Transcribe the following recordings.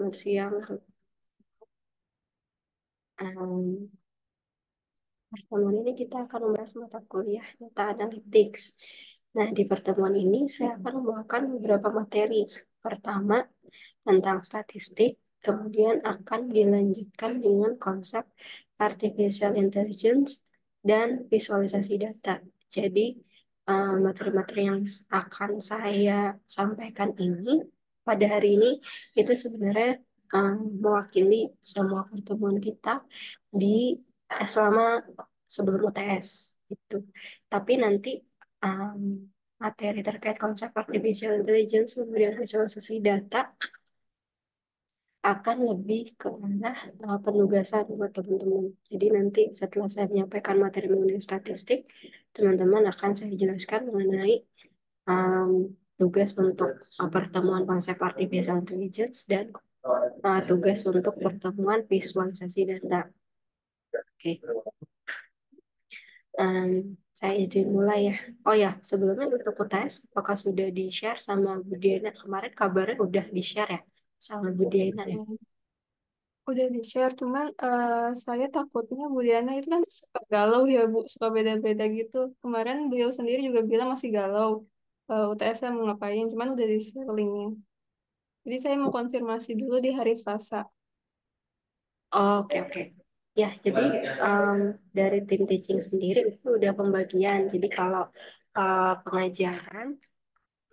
Selamat siang. Em, Pertemuan ini kita akan membahas mata kuliah Data Analytics. Nah, di pertemuan ini saya akan membawakan beberapa materi. Pertama, tentang statistik, kemudian akan dilanjutkan dengan konsep artificial intelligence dan visualisasi data. Jadi, materi-materi yang akan saya sampaikan ini pada hari ini itu sebenarnya mewakili semua pertemuan kita di selama sebelum UTS itu. Tapi nanti um, materi terkait konsep artificial intelligence kemudian visualisasi data akan lebih ke arah penugasan buat teman-teman. Jadi nanti setelah saya menyampaikan materi mengenai statistik, teman-teman akan saya jelaskan mengenai um, tugas untuk pertemuan konsep artificial intelligence dan tugas untuk pertemuan visualisasi data. Oke. Saya izin mulai ya. Oh ya, sebelumnya untuk UTS, apakah sudah di-share sama Bu Diana? Kemarin kabarnya udah di-share ya sama Bu Diana ya? Hmm, Udah di-share, cuman saya takutnya Bu Diana itu kan suka galau ya Bu, suka beda-beda gitu. Kemarin beliau sendiri juga bilang masih galau UTS-nya mau ngapain, cuman udah di-share linknya. Jadi saya mau konfirmasi dulu di hari Selasa. Oke, oke. Ya, jadi um, dari tim teaching sendiri itu udah pembagian. Jadi kalau pengajaran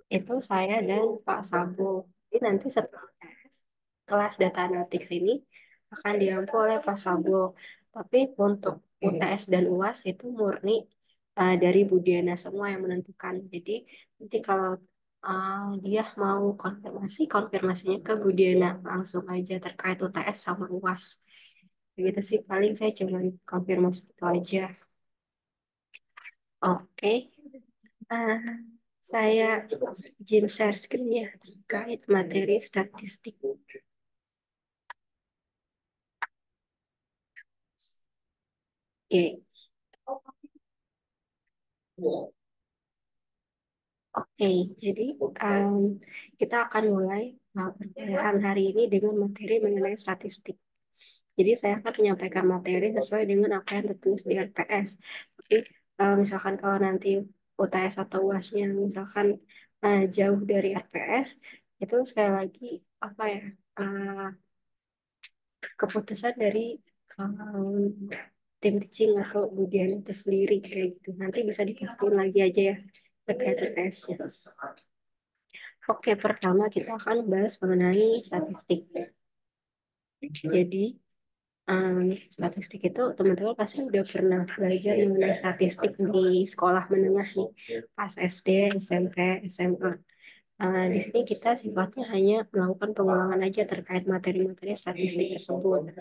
itu saya dan Pak Sabo. Jadi nanti setelah tes, kelas data analytics ini akan diampu oleh Pak Sabo. Tapi untuk UTS dan UAS itu murni dari Bu Diana semua yang menentukan. Jadi nanti kalau dia mau konfirmasi, konfirmasinya ke Bu Diana langsung aja terkait UTS sama UAS. Begitu sih, paling saya cuma konfirmasi itu aja. Oke. Ah, saya izin share screen ya terkait materi statistik. Oke, oke. Jadi kita akan mulai perkuliahan hari ini dengan materi mengenai statistik. Jadi saya akan menyampaikan materi sesuai dengan apa yang tertulis di RPS. Tapi misalkan kalau nanti UTS atau UASnya misalkan jauh dari RPS, itu sekali lagi apa ya? Keputusan dari um, tim teaching atau Budian itu sendiri kayak gitu. Nanti bisa dipastiin lagi aja ya terkait UTS-nya. Oke, pertama kita akan bahas mengenai statistik. Jadi, statistik itu teman-teman pasti udah pernah belajar mengenai statistik di sekolah menengah nih, pas SD, SMP, SMA. Di sini kita sifatnya hanya melakukan pengulangan aja terkait materi-materi statistik tersebut.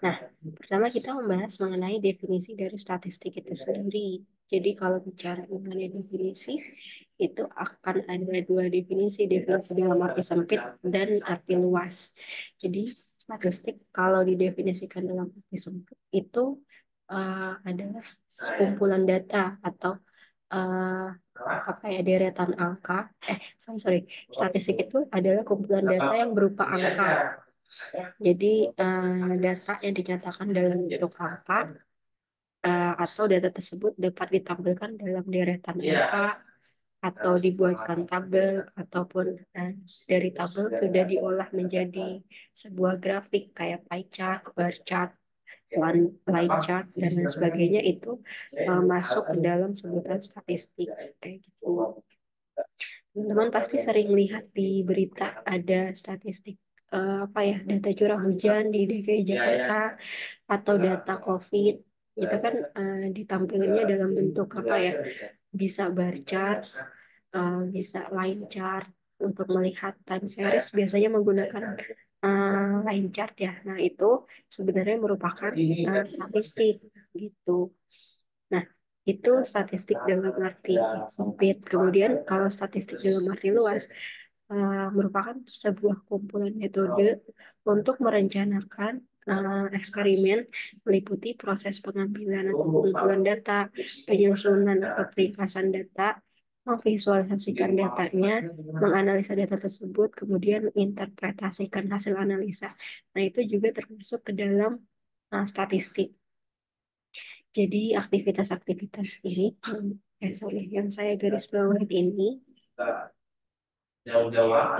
Nah, pertama kita membahas mengenai definisi dari statistik itu sendiri. Jadi kalau bicara mengenai definisi, itu akan ada dua definisi, definisi dalam arti sempit dan arti luas. Jadi statistik kalau didefinisikan dalam arti sempit itu adalah kumpulan data atau uh, apa ya deretan angka. Sorry, statistik itu adalah kumpulan data yang berupa angka. Jadi data yang dinyatakan dalam bentuk angka atau data tersebut dapat ditampilkan dalam deretan angka atau dibuatkan tabel ataupun dari tabel sudah diolah menjadi sebuah grafik kayak pie chart, bar chart, line chart dan lain sebagainya itu masuk ke dalam sebutan statistik kayak gitu. Teman-teman pasti sering lihat di berita ada statistik apa ya data curah hujan di DKI Jakarta atau data COVID itu kan ditampilinnya dalam bentuk apa ya bisa bar chart, bisa line chart untuk melihat time series biasanya menggunakan line chart ya. Nah itu sebenarnya merupakan statistik gitu. Nah, itu statistik dalam arti sempit. Kemudian kalau statistik dalam arti luas merupakan sebuah kumpulan metode untuk merencanakan eksperimen meliputi proses pengambilan atau pengumpulan data, penyusunan atau peringkasan data, memvisualisasikan datanya, menganalisa data tersebut, kemudian menginterpretasikan hasil analisa. Nah, itu juga termasuk ke dalam statistik. Jadi aktivitas-aktivitas ini, sorry, yang saya garis bawahi ini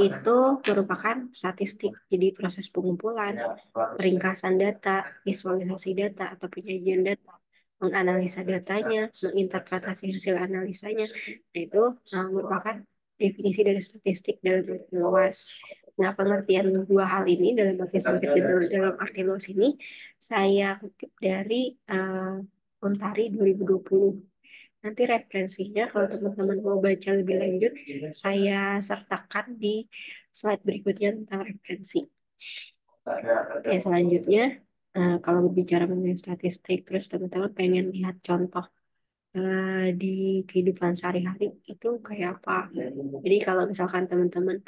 itu merupakan statistik. Jadi proses pengumpulan, peringkasan data, visualisasi data atau penyajian data, menganalisa datanya, menginterpretasi hasil analisanya, nah, itu merupakan definisi dari statistik dalam arti luas. Nah, pengertian dua hal ini dalam arti sempit dan dalam arti luas ini saya kutip dari Untari 2020. Nanti referensinya kalau teman-teman mau baca lebih lanjut, saya sertakan di slide berikutnya tentang referensi. Oke, selanjutnya, kalau berbicara mengenai statistik, terus teman-teman pengen lihat contoh di kehidupan sehari-hari itu kayak apa. Jadi kalau misalkan teman-teman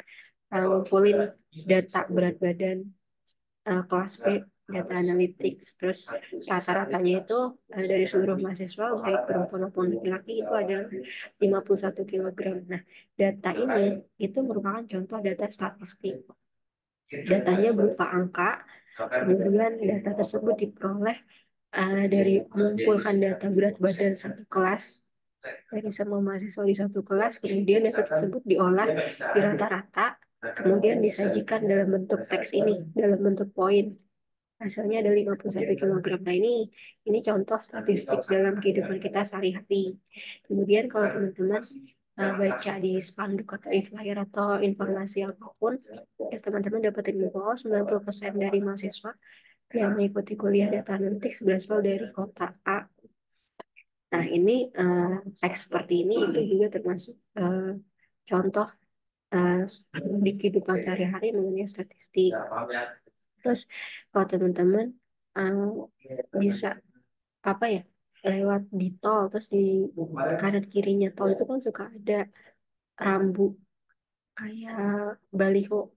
ngumpulin data berat badan kelas B, data analytics, terus rata-ratanya itu dari seluruh mahasiswa baik perempuan maupun laki-laki itu ada 51 kilogram. Nah, data ini itu merupakan contoh data statistik. Datanya berupa angka, kemudian data tersebut diperoleh dari mengumpulkan data berat badan satu kelas dari semua mahasiswa di satu kelas, kemudian data tersebut diolah di rata-rata, kemudian disajikan dalam bentuk teks ini, dalam bentuk poin. Hasilnya ada 51 kilogram. Nah, ini contoh statistik dalam kehidupan kita sehari-hari. Kemudian kalau teman-teman baca di spanduk atau flyer atau informasi apapun, ya teman-teman dapatin bahwa 90% dari mahasiswa yang mengikuti kuliah data analytics berasal dari kota A. Nah, ini teks seperti ini itu juga termasuk contoh uh, di kehidupan sehari-hari mengenai statistik. Terus kalau teman-teman bisa apa ya lewat di tol, terus di kanan kirinya tol itu kan suka ada rambu kayak baliho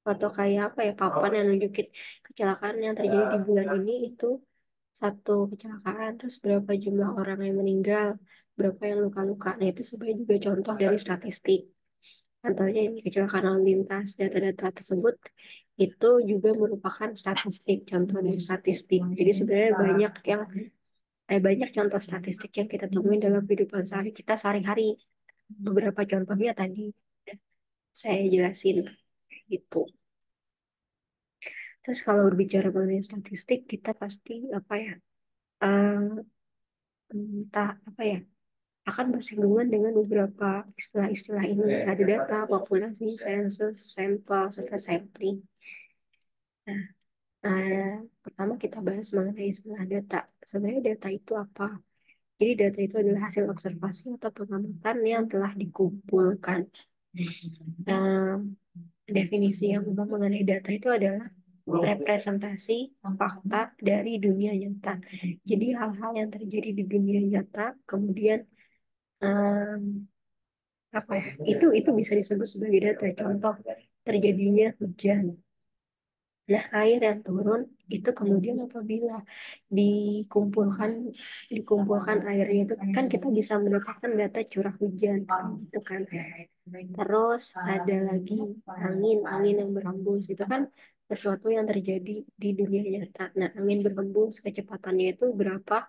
atau kayak apa ya papan yang nunjukin kecelakaan yang terjadi di bulan ini itu satu kecelakaan, terus berapa jumlah orang yang meninggal, berapa yang luka-luka. Nah, itu sebenarnya juga contoh dari statistik. Contohnya ini kecelakaan lalu lintas, data-data tersebut itu juga merupakan statistik, contoh dari statistik. Jadi sebenarnya banyak contoh statistik yang kita temui dalam kehidupan sehari kita sehari-hari. Beberapa contohnya tadi udah saya jelasin gitu. Terus kalau berbicara mengenai statistik, kita pasti apa ya? Entah apa ya? Akan bersinggungan dengan beberapa istilah-istilah ini. Ada data, populasi, sensus, sampel, serta sampling. Nah, pertama kita bahas mengenai istilah data. Sebenarnya data itu apa? Jadi data itu adalah hasil observasi atau pengamatan yang telah dikumpulkan. Definisi yang umum mengenai data itu adalah representasi fakta dari dunia nyata. Jadi hal-hal yang terjadi di dunia nyata, kemudian um, apa ya? Itu bisa disebut sebagai data. Contoh terjadinya hujan. Nah, air yang turun itu kemudian apabila dikumpulkan dikumpulkan airnya itu kan kita bisa mendapatkan data curah hujan gitu kan. Terus ada lagi angin yang berhembus itu kan sesuatu yang terjadi di dunia nyata. Nah, angin berhembus kecepatannya itu berapa?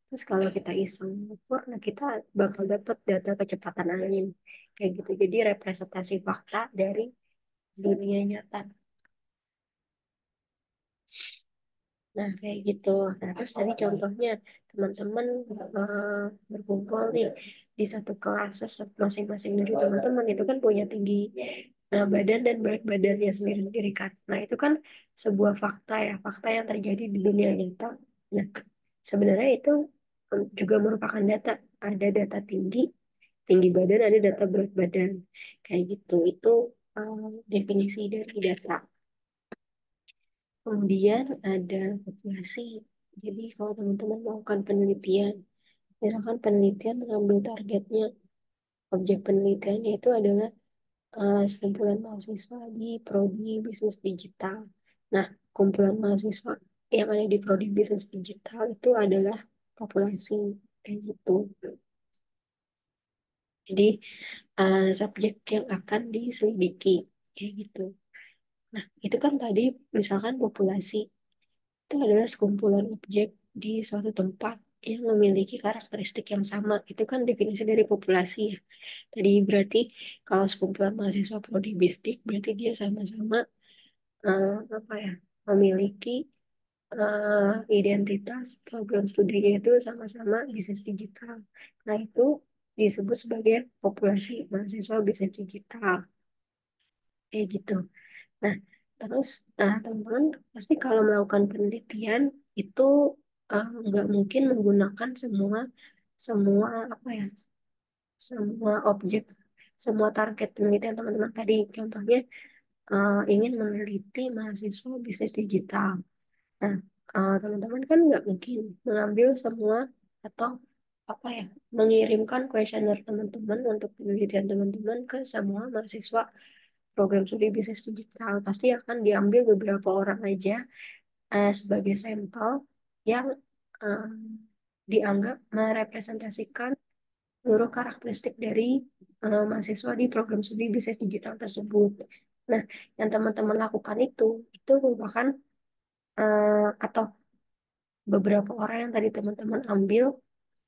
Terus kalau kita iseng ukur, nah kita bakal dapat data kecepatan angin kayak gitu. Jadi representasi fakta dari dunia nyata. Nah, kayak gitu. Nah, terus tadi contohnya teman-teman eh, berkumpul nih di satu kelas, terus masing-masing dari teman-teman itu kan punya tinggi badan dan berat badannya sendiri-sendiri kan. Nah, itu kan sebuah fakta ya, fakta yang terjadi di dunia nyata. Nah, sebenarnya itu juga merupakan data. Ada data tinggi, tinggi badan, ada data berat badan. Kayak gitu. Itu definisi dari data. Kemudian ada populasi. Jadi kalau teman-teman melakukan penelitian, misalkan penelitian mengambil targetnya, objek penelitiannya itu adalah sekumpulan mahasiswa di prodi bisnis digital. Nah, kumpulan mahasiswa yang ada di prodi bisnis digital itu adalah populasi kayak gitu. Jadi subjek yang akan diselidiki kayak gitu. Nah, itu kan tadi misalkan populasi itu adalah sekumpulan objek di suatu tempat yang memiliki karakteristik yang sama. Itu kan definisi dari populasi ya. Tadi berarti kalau sekumpulan mahasiswa prodi bisdik berarti dia sama-sama apa ya memiliki identitas program studinya itu sama-sama bisnis digital. Nah, itu disebut sebagai populasi mahasiswa bisnis digital. Kayak gitu. Nah, terus teman-teman pasti kalau melakukan penelitian itu nggak mungkin menggunakan semua semua apa ya semua objek semua target penelitian teman-teman tadi. Contohnya ingin meneliti mahasiswa bisnis digital. Nah, teman-teman kan nggak mungkin mengambil semua atau apa ya mengirimkan kuesioner teman-teman untuk penelitian teman-teman ke semua mahasiswa program studi bisnis digital. Pasti akan diambil beberapa orang aja sebagai sampel yang eh, dianggap merepresentasikan seluruh karakteristik dari mahasiswa di program studi bisnis digital tersebut. Nah, yang teman-teman lakukan itu merupakan atau beberapa orang yang tadi teman-teman ambil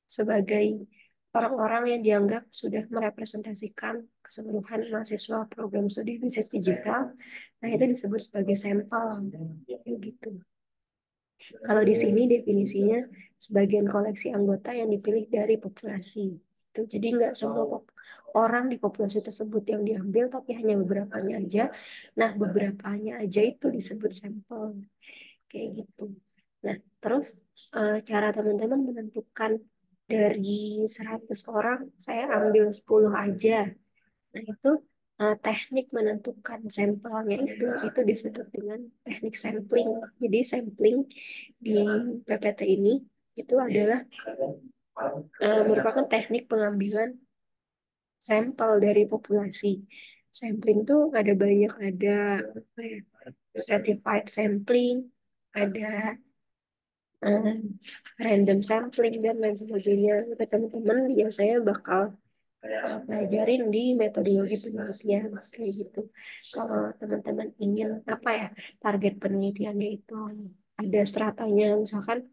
sebagai orang-orang yang dianggap sudah merepresentasikan keseluruhan mahasiswa program studi bisnis digital. Nah, itu disebut sebagai sampel. Gitu. Kalau di sini definisinya sebagian koleksi anggota yang dipilih dari populasi. Itu jadi nggak semua orang di populasi tersebut yang diambil, tapi hanya beberapanya aja. Nah, beberapanya aja itu disebut sampel. Kayak gitu. Nah, terus cara teman-teman menentukan dari 100 orang, saya ambil 10 aja. Nah, itu teknik menentukan sampelnya itu disebut dengan teknik sampling. Jadi sampling di PPT ini itu adalah merupakan teknik pengambilan sampel dari populasi. Sampling tuh ada banyak, ada apa ya, stratified sampling, ada eh, random sampling dan lain sebagainya. Tapi teman-teman biasanya bakal pelajarin di metodologi penelitian kayak gitu. Kalau teman-teman ingin apa ya target penelitiannya itu ada stratanya, misalkan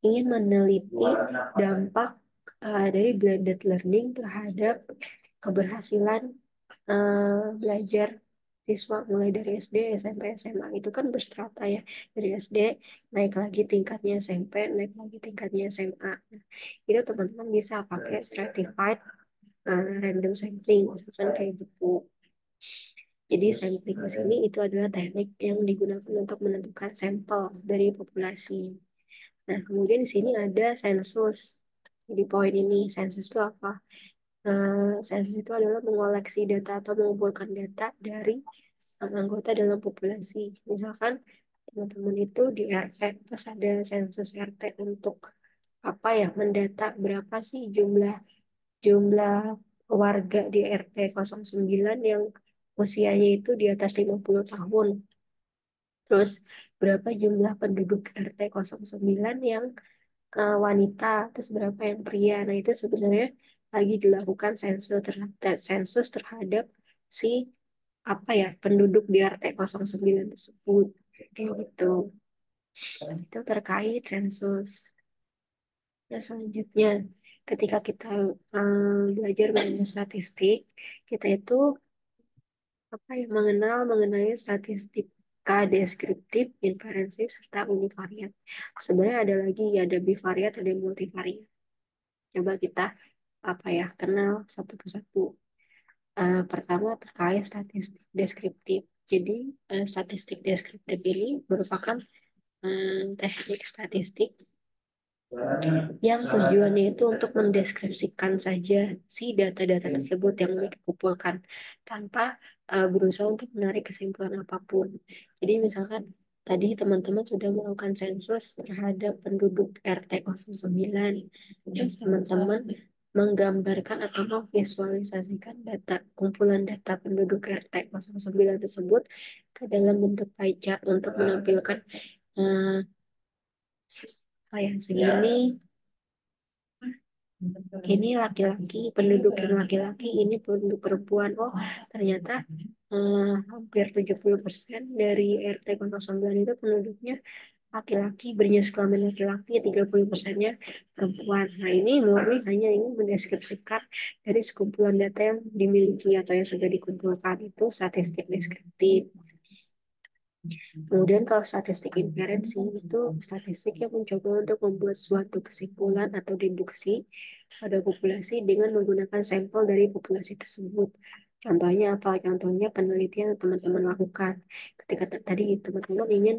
ingin meneliti dampak dari blended learning terhadap keberhasilan belajar siswa mulai dari SD, SMP, SMA itu kan berstrata ya dari SD naik lagi tingkatnya SMP, naik lagi tingkatnya SMA. Nah, itu teman-teman bisa pakai stratified random sampling, misalkan kayak gitu. Jadi sampling di sini itu adalah teknik yang digunakan untuk menentukan sampel dari populasi. Nah, kemudian di sini ada sensus. Jadi poin ini, sensus itu apa? Sensus itu adalah mengoleksi data atau mengumpulkan data dari anggota dalam populasi. Misalkan teman-teman itu di RT, terus ada sensus RT untuk apa ya, mendata berapa sih jumlah jumlah warga di RT 09 yang usianya itu di atas 50 tahun. Terus berapa jumlah penduduk RT 09 yang wanita, terus berapa yang pria. Nah, itu sebenarnya lagi dilakukan sensus terhadap si apa ya penduduk di RT 09 tersebut. Kayak gitu. Itu terkait sensus. Nah, selanjutnya, ketika kita belajar mengenai statistik, kita itu apa ya mengenai statistika deskriptif, inferensi, serta univariat. Sebenarnya ada lagi, ada bivariat, ada multivariat. Coba kita apa ya kenal satu persatu. Pertama terkait statistik deskriptif. Jadi statistik deskriptif ini merupakan teknik statistik yang tujuannya itu untuk mendeskripsikan saja si data-data tersebut yang dikumpulkan tanpa berusaha untuk menarik kesimpulan apapun. Jadi misalkan tadi teman-teman sudah melakukan sensus terhadap penduduk RT 09. Terus teman-teman menggambarkan atau memvisualisasikan data kumpulan data penduduk RT 09 tersebut ke dalam bentuk pie chart untuk menampilkan eh, apa ya segini Ini laki-laki, penduduk yang laki-laki, ini penduduk perempuan. Oh, ternyata hampir 70% dari RT 09 itu penduduknya laki-laki, berjenis kelamin laki-laki, 30%-nya perempuan. Nah, ini murni hanya ini mendeskripsikan dari sekumpulan data yang dimiliki atau yang sudah dikumpulkan itu statistik deskriptif. Kemudian kalau statistik inferensi itu statistik yang mencoba untuk membuat suatu kesimpulan atau deduksi pada populasi dengan menggunakan sampel dari populasi tersebut. Contohnya apa? Contohnya penelitian yang teman-teman lakukan. Ketika tadi teman-teman ingin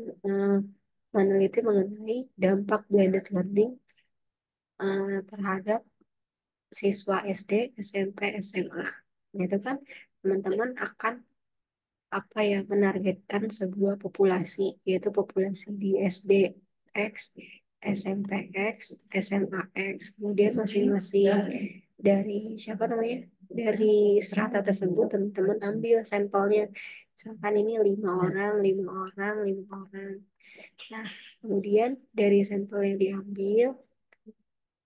meneliti mengenai dampak blended learning terhadap siswa SD, SMP, SMA. Nah, itu kan teman-teman akan apa ya menargetkan sebuah populasi yaitu populasi di SD X, SMP X, SMA X, kemudian masing-masing dari siapa namanya dari strata tersebut teman-teman ambil sampelnya misalkan ini 5 orang, 5 orang, 5 orang. Nah, kemudian dari sampel yang diambil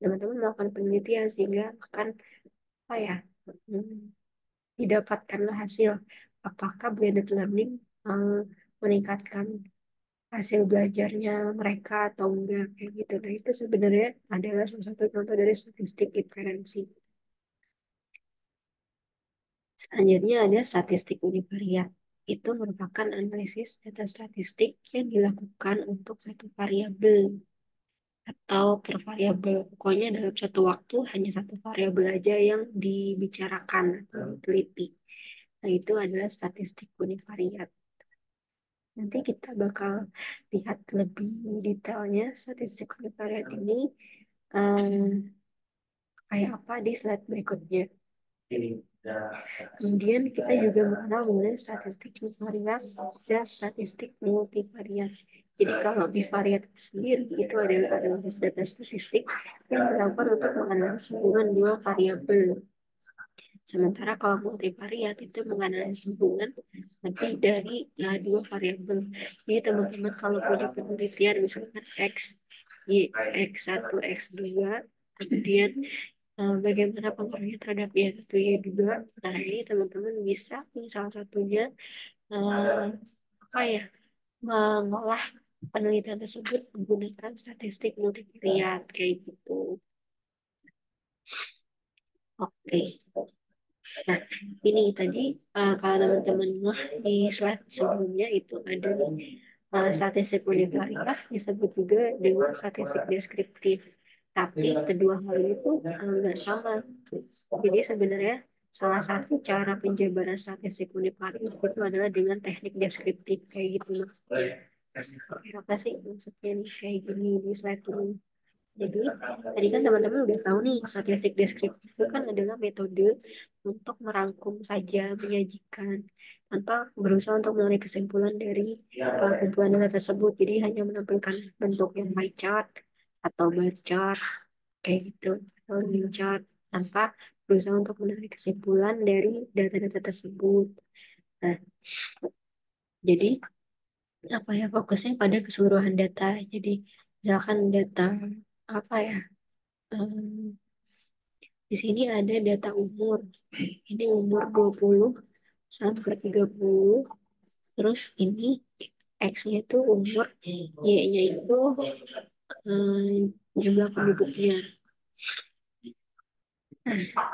teman-teman melakukan penelitian sehingga akan apa ya hmm, didapatkanlah hasil apakah blended learning meningkatkan hasil belajarnya mereka atau enggak kayak gitu. Nah, itu sebenarnya adalah salah satu contoh dari statistik inferensi. Selanjutnya ada statistik univariat. Itu merupakan analisis data statistik yang dilakukan untuk satu variabel atau per variabel. Pokoknya dalam satu waktu hanya satu variabel aja yang dibicarakan atau diteliti. Nah, itu adalah statistik univariat. Nanti kita bakal lihat lebih detailnya statistik univariat ini um, kayak apa di slide berikutnya. Kemudian kita juga mengenal mengenai statistik bivariat dan statistik multivariat. Jadi kalau bivariat sendiri itu adalah analisis data statistik yang dilakukan untuk menganalisis hubungan dua variabel. Sementara kalau multivariat itu menganalisis hubungan lebih dari dua variabel. Jadi teman-teman kalau punya penelitian misalkan X, Y, X1, X2, kemudian bagaimana pengaruhnya terhadap Y1, Y2. Nah, ini teman-teman bisa salah satunya apa ya mengolah penelitian tersebut menggunakan statistik multivariat kayak gitu. Oke. Nah, ini tadi kalau teman-teman di slide sebelumnya itu ada statistik univariat disebut juga dengan statistik deskriptif. Tapi kedua hal itu nggak sama. Jadi sebenarnya salah satu cara penjabaran statistik univariat itu adalah dengan teknik deskriptif kayak gitu maksudnya. Kayak apa sih maksudnya nih kayak gini di slide ini? Jadi, tadi kan teman-teman udah tahu nih, statistik deskriptif itu kan adalah metode untuk merangkum saja, menyajikan, tanpa berusaha untuk menarik kesimpulan dari kumpulan data tersebut. Jadi, hanya menampilkan bentuk yang pie chart atau bar chart, kayak gitu, atau line chart, tanpa berusaha untuk menarik kesimpulan dari data-data tersebut. Nah, jadi apa ya fokusnya pada keseluruhan data. Jadi, misalkan data apa ya? Hmm, di sini ada data umur. Ini umur 20 sampai 30. Terus ini X-nya itu umur, Y-nya itu jumlah penduduknya.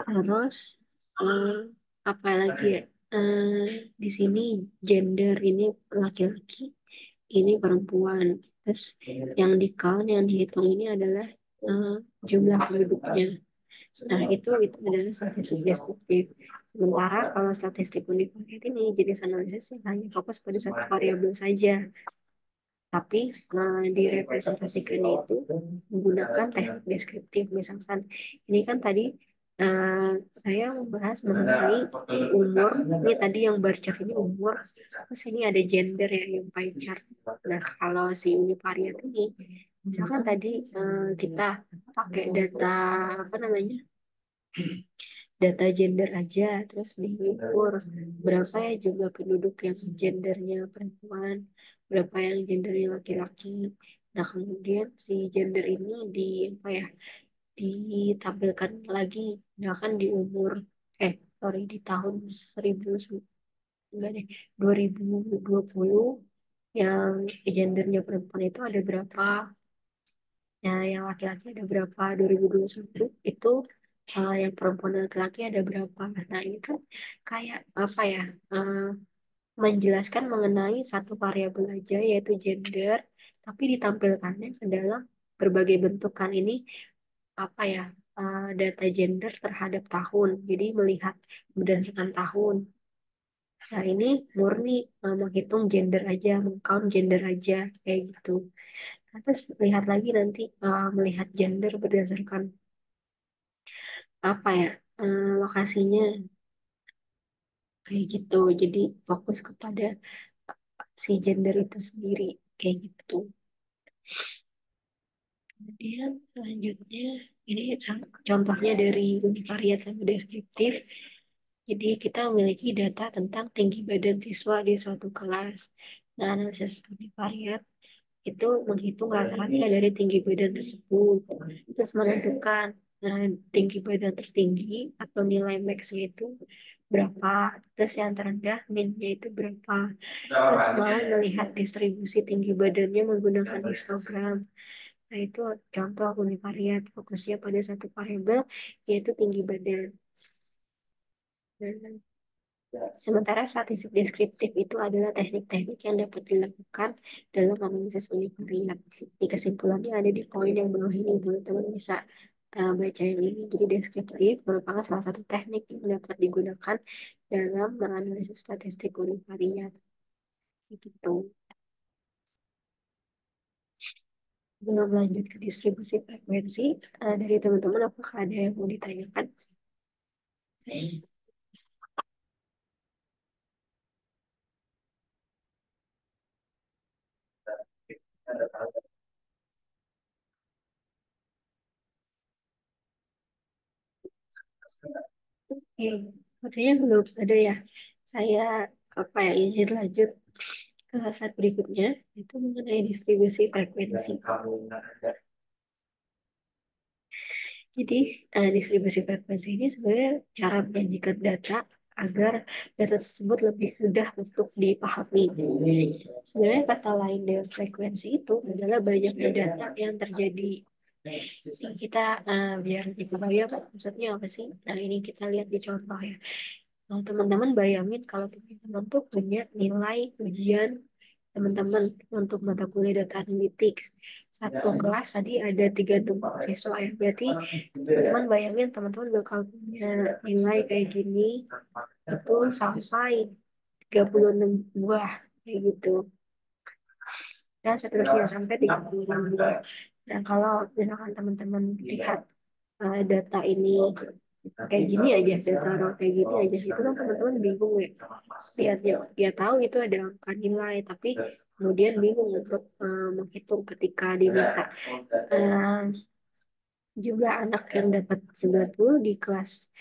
Terus eh, apa lagi ya? Di sini gender ini laki-laki, ini perempuan. Terus yang di count, yang dihitung ini adalah eh, jumlah penduduknya. Nah, itu adalah statistik deskriptif. Sementara kalau statistik univariat ini jenis analisis yang hanya fokus pada satu variabel saja, tapi direpresentasikan itu menggunakan teknik deskriptif. Misalkan ini kan tadi eh, saya membahas mengenai umur. Ini tadi yang bar chart ini umur, terus ini ada gender ya yang pie chart. Nah, kalau si univariat ini, misalkan tadi kita pakai data apa namanya? Data gender aja terus diukur berapa ya jumlah penduduk yang gendernya perempuan, berapa yang gendernya laki-laki. Nah, kemudian si gender ini di apa ya ditampilkan lagi, misalkan di umur, sorry, di tahun 1000, enggak deh, 2020, yang gendernya perempuan itu ada berapa, ya yang laki-laki ada berapa, 2021 itu yang perempuan dan laki-laki ada berapa. Nah ini kan kayak apa ya, eh, menjelaskan mengenai satu variabel aja yaitu gender, tapi ditampilkannya ke dalam berbagai bentuk. Kan ini apa ya, data gender terhadap tahun, jadi melihat berdasarkan tahun. Nah ini murni menghitung gender aja, mengcount gender aja kayak gitu. Nah, terus lihat lagi nanti melihat gender berdasarkan apa ya, lokasinya kayak gitu. Jadi fokus kepada si gender itu sendiri kayak gitu. Kemudian selanjutnya ini contohnya dari univariat sama deskriptif. Jadi kita memiliki data tentang tinggi badan siswa di suatu kelas. Nah, analisis univariat itu menghitung rata-rata dari tinggi badan tersebut. Terus menentukan tinggi badan tertinggi atau nilai max-nya itu berapa. Terus yang terendah min-nya itu berapa. Terus mau melihat distribusi tinggi badannya menggunakan histogram. Nah, itu contoh univariat, fokusnya pada satu variabel, yaitu tinggi badan. Nah, sementara statistik deskriptif itu adalah teknik-teknik yang dapat dilakukan dalam analisis univariat. Di kesimpulannya ada di poin yang bawah ini, teman-teman bisa baca yang ini. Jadi deskriptif merupakan salah satu teknik yang dapat digunakan dalam menganalisis statistik univariat. Gitu. Belum lanjut ke distribusi frekuensi, dari teman-teman apakah ada yang mau ditanyakan? Oke, sepertinya belum ada ya. Saya apa ya, izin lanjut ke slide berikutnya, itu mengenai distribusi frekuensi. Jadi distribusi frekuensi ini sebenarnya cara menyajikan data agar data tersebut lebih mudah untuk dipahami. Sebenarnya kata lain dari frekuensi itu adalah banyaknya data yang terjadi. Kita biar dipahami apa maksudnya apa sih? Nah ini kita lihat di contoh ya. Nah, teman-teman bayangin kalau teman-teman tuh punya nilai ujian teman-teman untuk mata kuliah data analytics. Satu kelas tadi ada 36 siswa ya. Berarti teman-teman bayangin teman-teman bakal punya nilai kayak gini itu sampai 36 buah kayak gitu. Dan seterusnya sampai 36 buah. Dan kalau misalkan teman-teman lihat data ini kayak gini aja, data raw kayak gini aja, itu kan teman-teman bingung ya. Lihatnya, ya tahu itu ada angka nilai, tapi kemudian bingung untuk menghitung ketika diminta. Eh, Juga anak yang dapat 90 di kelas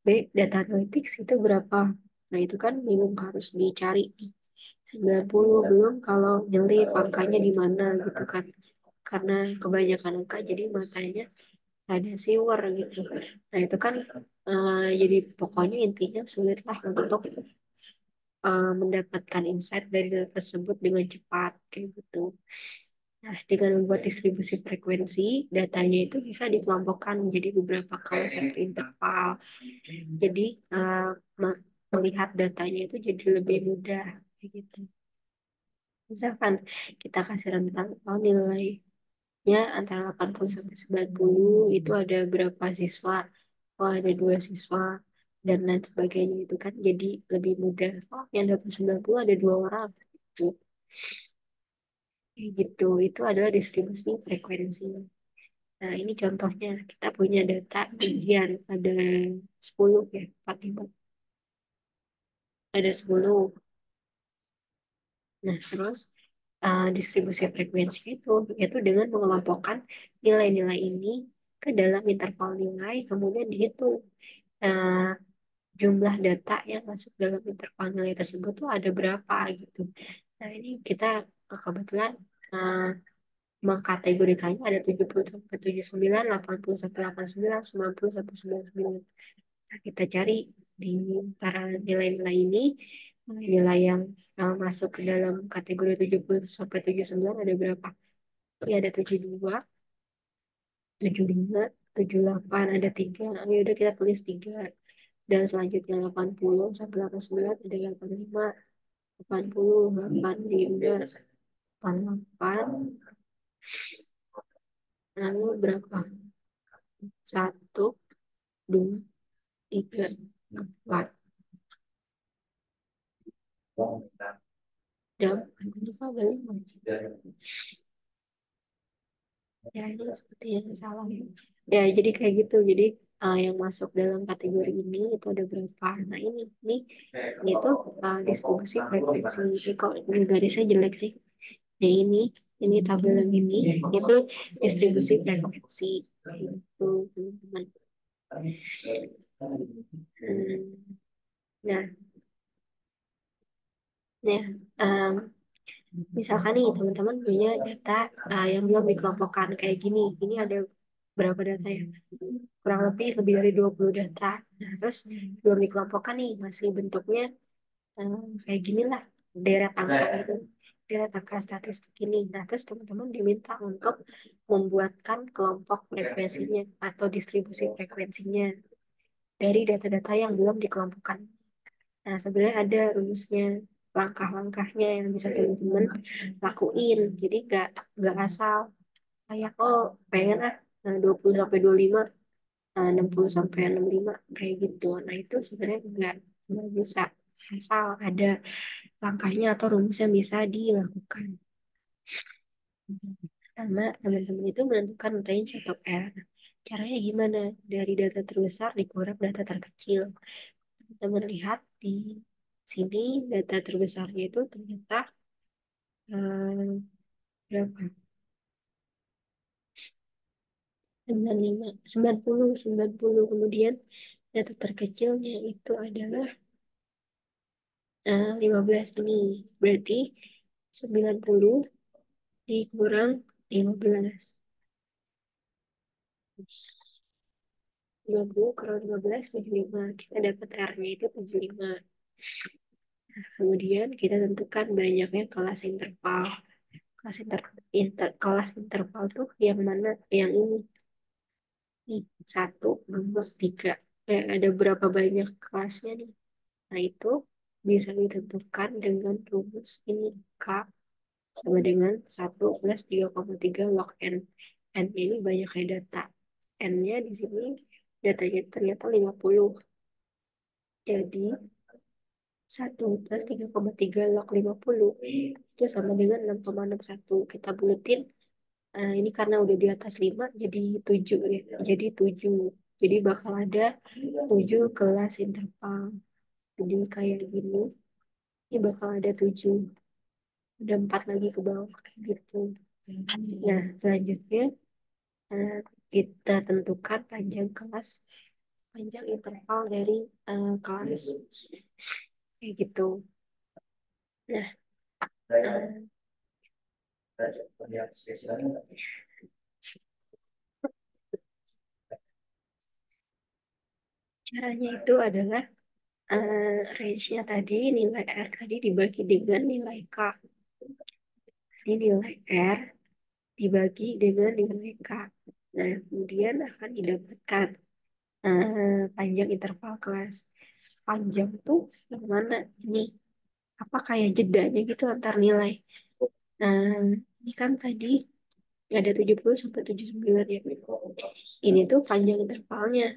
B data analytics itu berapa? Nah, itu kan bingung harus dicari. 90 belum kalau nyelip angkanya di mana gitu kan. Karena kebanyakan angka jadi matanya ada siwer gitu. Nah, itu kan jadi pokoknya intinya sulitlah untuk mendapatkan insight dari data tersebut dengan cepat kayak gitu. Nah, dengan membuat distribusi frekuensi, datanya itu bisa dikelompokkan menjadi beberapa kelas atau interval. Jadi, melihat datanya itu jadi lebih mudah. Kayak gitu. Misalkan kita kasih rentang, oh nilainya antara 80 sampai 90, itu ada berapa siswa, oh ada 2 siswa, dan lain sebagainya itu kan jadi lebih mudah. Oh, yang dapat 90 ada 2 orang. Gitu. Kayak gitu, itu adalah distribusi frekuensi. Nah, ini contohnya. Kita punya data ujian. Ada 10 ya, 45. Ada 10. Nah, terus distribusi frekuensi itu dengan mengelompokkan nilai-nilai ini ke dalam interval nilai, kemudian dihitung uh, jumlah data yang masuk dalam interval nilai tersebut tuh ada berapa gitu. Nah, ini kita kebetulan uh, mengkategorikannya ada 70 sampai 79, 80 sampai 89, 90 sampai 99. Nah, kita cari di antara nilai-nilai ini, nilai yang masuk ke dalam kategori 70 sampai 79 ada berapa? Ini ada 72, 75, 78, ada 3. Ya udah kita tulis 3. Dan selanjutnya 80 sampai 89 ada 85, 80, 85, 88, lalu berapa? 1, 2, 3, 4. Dan ada juga ada 5. Ya, ini seperti yang salah. Ya, jadi kayak gitu. Jadi yang masuk dalam kategori ini itu ada berapa? Nah, ini tuh distribusi frekuensi. Ini kok ini garisnya jelek sih. Nah, ini tabel yang ini itu distribusi frekuensi. Itu, teman-teman. Hmm, Nah, nah, em, misalkan nih teman-teman punya data yang belum dikelompokkan kayak gini. Ini ada berapa data ya? Kurang lebih dari 20 data. Nah, terus belum dikelompokkan nih, masih bentuknya kayak gini lah, deret angka gitu. Deret angka statistik ini. Nah, terus teman-teman diminta untuk membuatkan kelompok frekuensinya atau distribusi frekuensinya dari data-data yang belum dikelompokkan. Nah, sebenarnya ada rumusnya, langkah-langkahnya yang bisa teman-teman lakuin. Jadi nggak asal kayak pengen 20 sampai 25, 60 sampai 65 kayak gitu. Nah, itu sebenarnya nggak bisa asal ada langkahnya atau rumus yang bisa dilakukan. Pertama, teman-teman itu menentukan range atau R. Caranya gimana? Dari data terbesar dikurang data terkecil. Teman lihat di sini data terbesarnya itu ternyata berapa? 95, 90. Kemudian data terkecilnya itu adalah 15 ini. Berarti 90 dikurang 15. 20 kurang 15, 75. Kita dapat R-nya itu 75. Kemudian kita tentukan banyaknya kelas interval. Kelas interval tuh yang mana? Yang ini. Nih, 1, 2, 3. Ada berapa banyak kelasnya nih? Nah, itu bisa ditentukan dengan rumus ini. K sama dengan 1 plus 3,3 log N. N ini banyaknya data. N-nya di sini datanya ternyata 50. Jadi 1 plus 3,3 log 50 itu sama dengan 6,61. Kita buletin. Ini karena udah di atas 5 jadi 7 ya. Jadi 7. Jadi bakal ada 7 kelas interval. Jadi kayak gini. Ini bakal ada 7. Ada 4 lagi ke bawah kayak gitu. Nah, selanjutnya eh, kita tentukan panjang interval dari kelas kayak gitu. Nah, eh, caranya itu adalah range-nya tadi, nilai R tadi dibagi dengan nilai K. Jadi nilai R dibagi dengan nilai K. Nah, kemudian akan didapatkan panjang interval kelas. Panjang tuh yang mana? Ini apa kayak jedanya gitu antar nilai. Nah, ini kan tadi ada 70 sampai 79 ya. Ini tuh panjang intervalnya.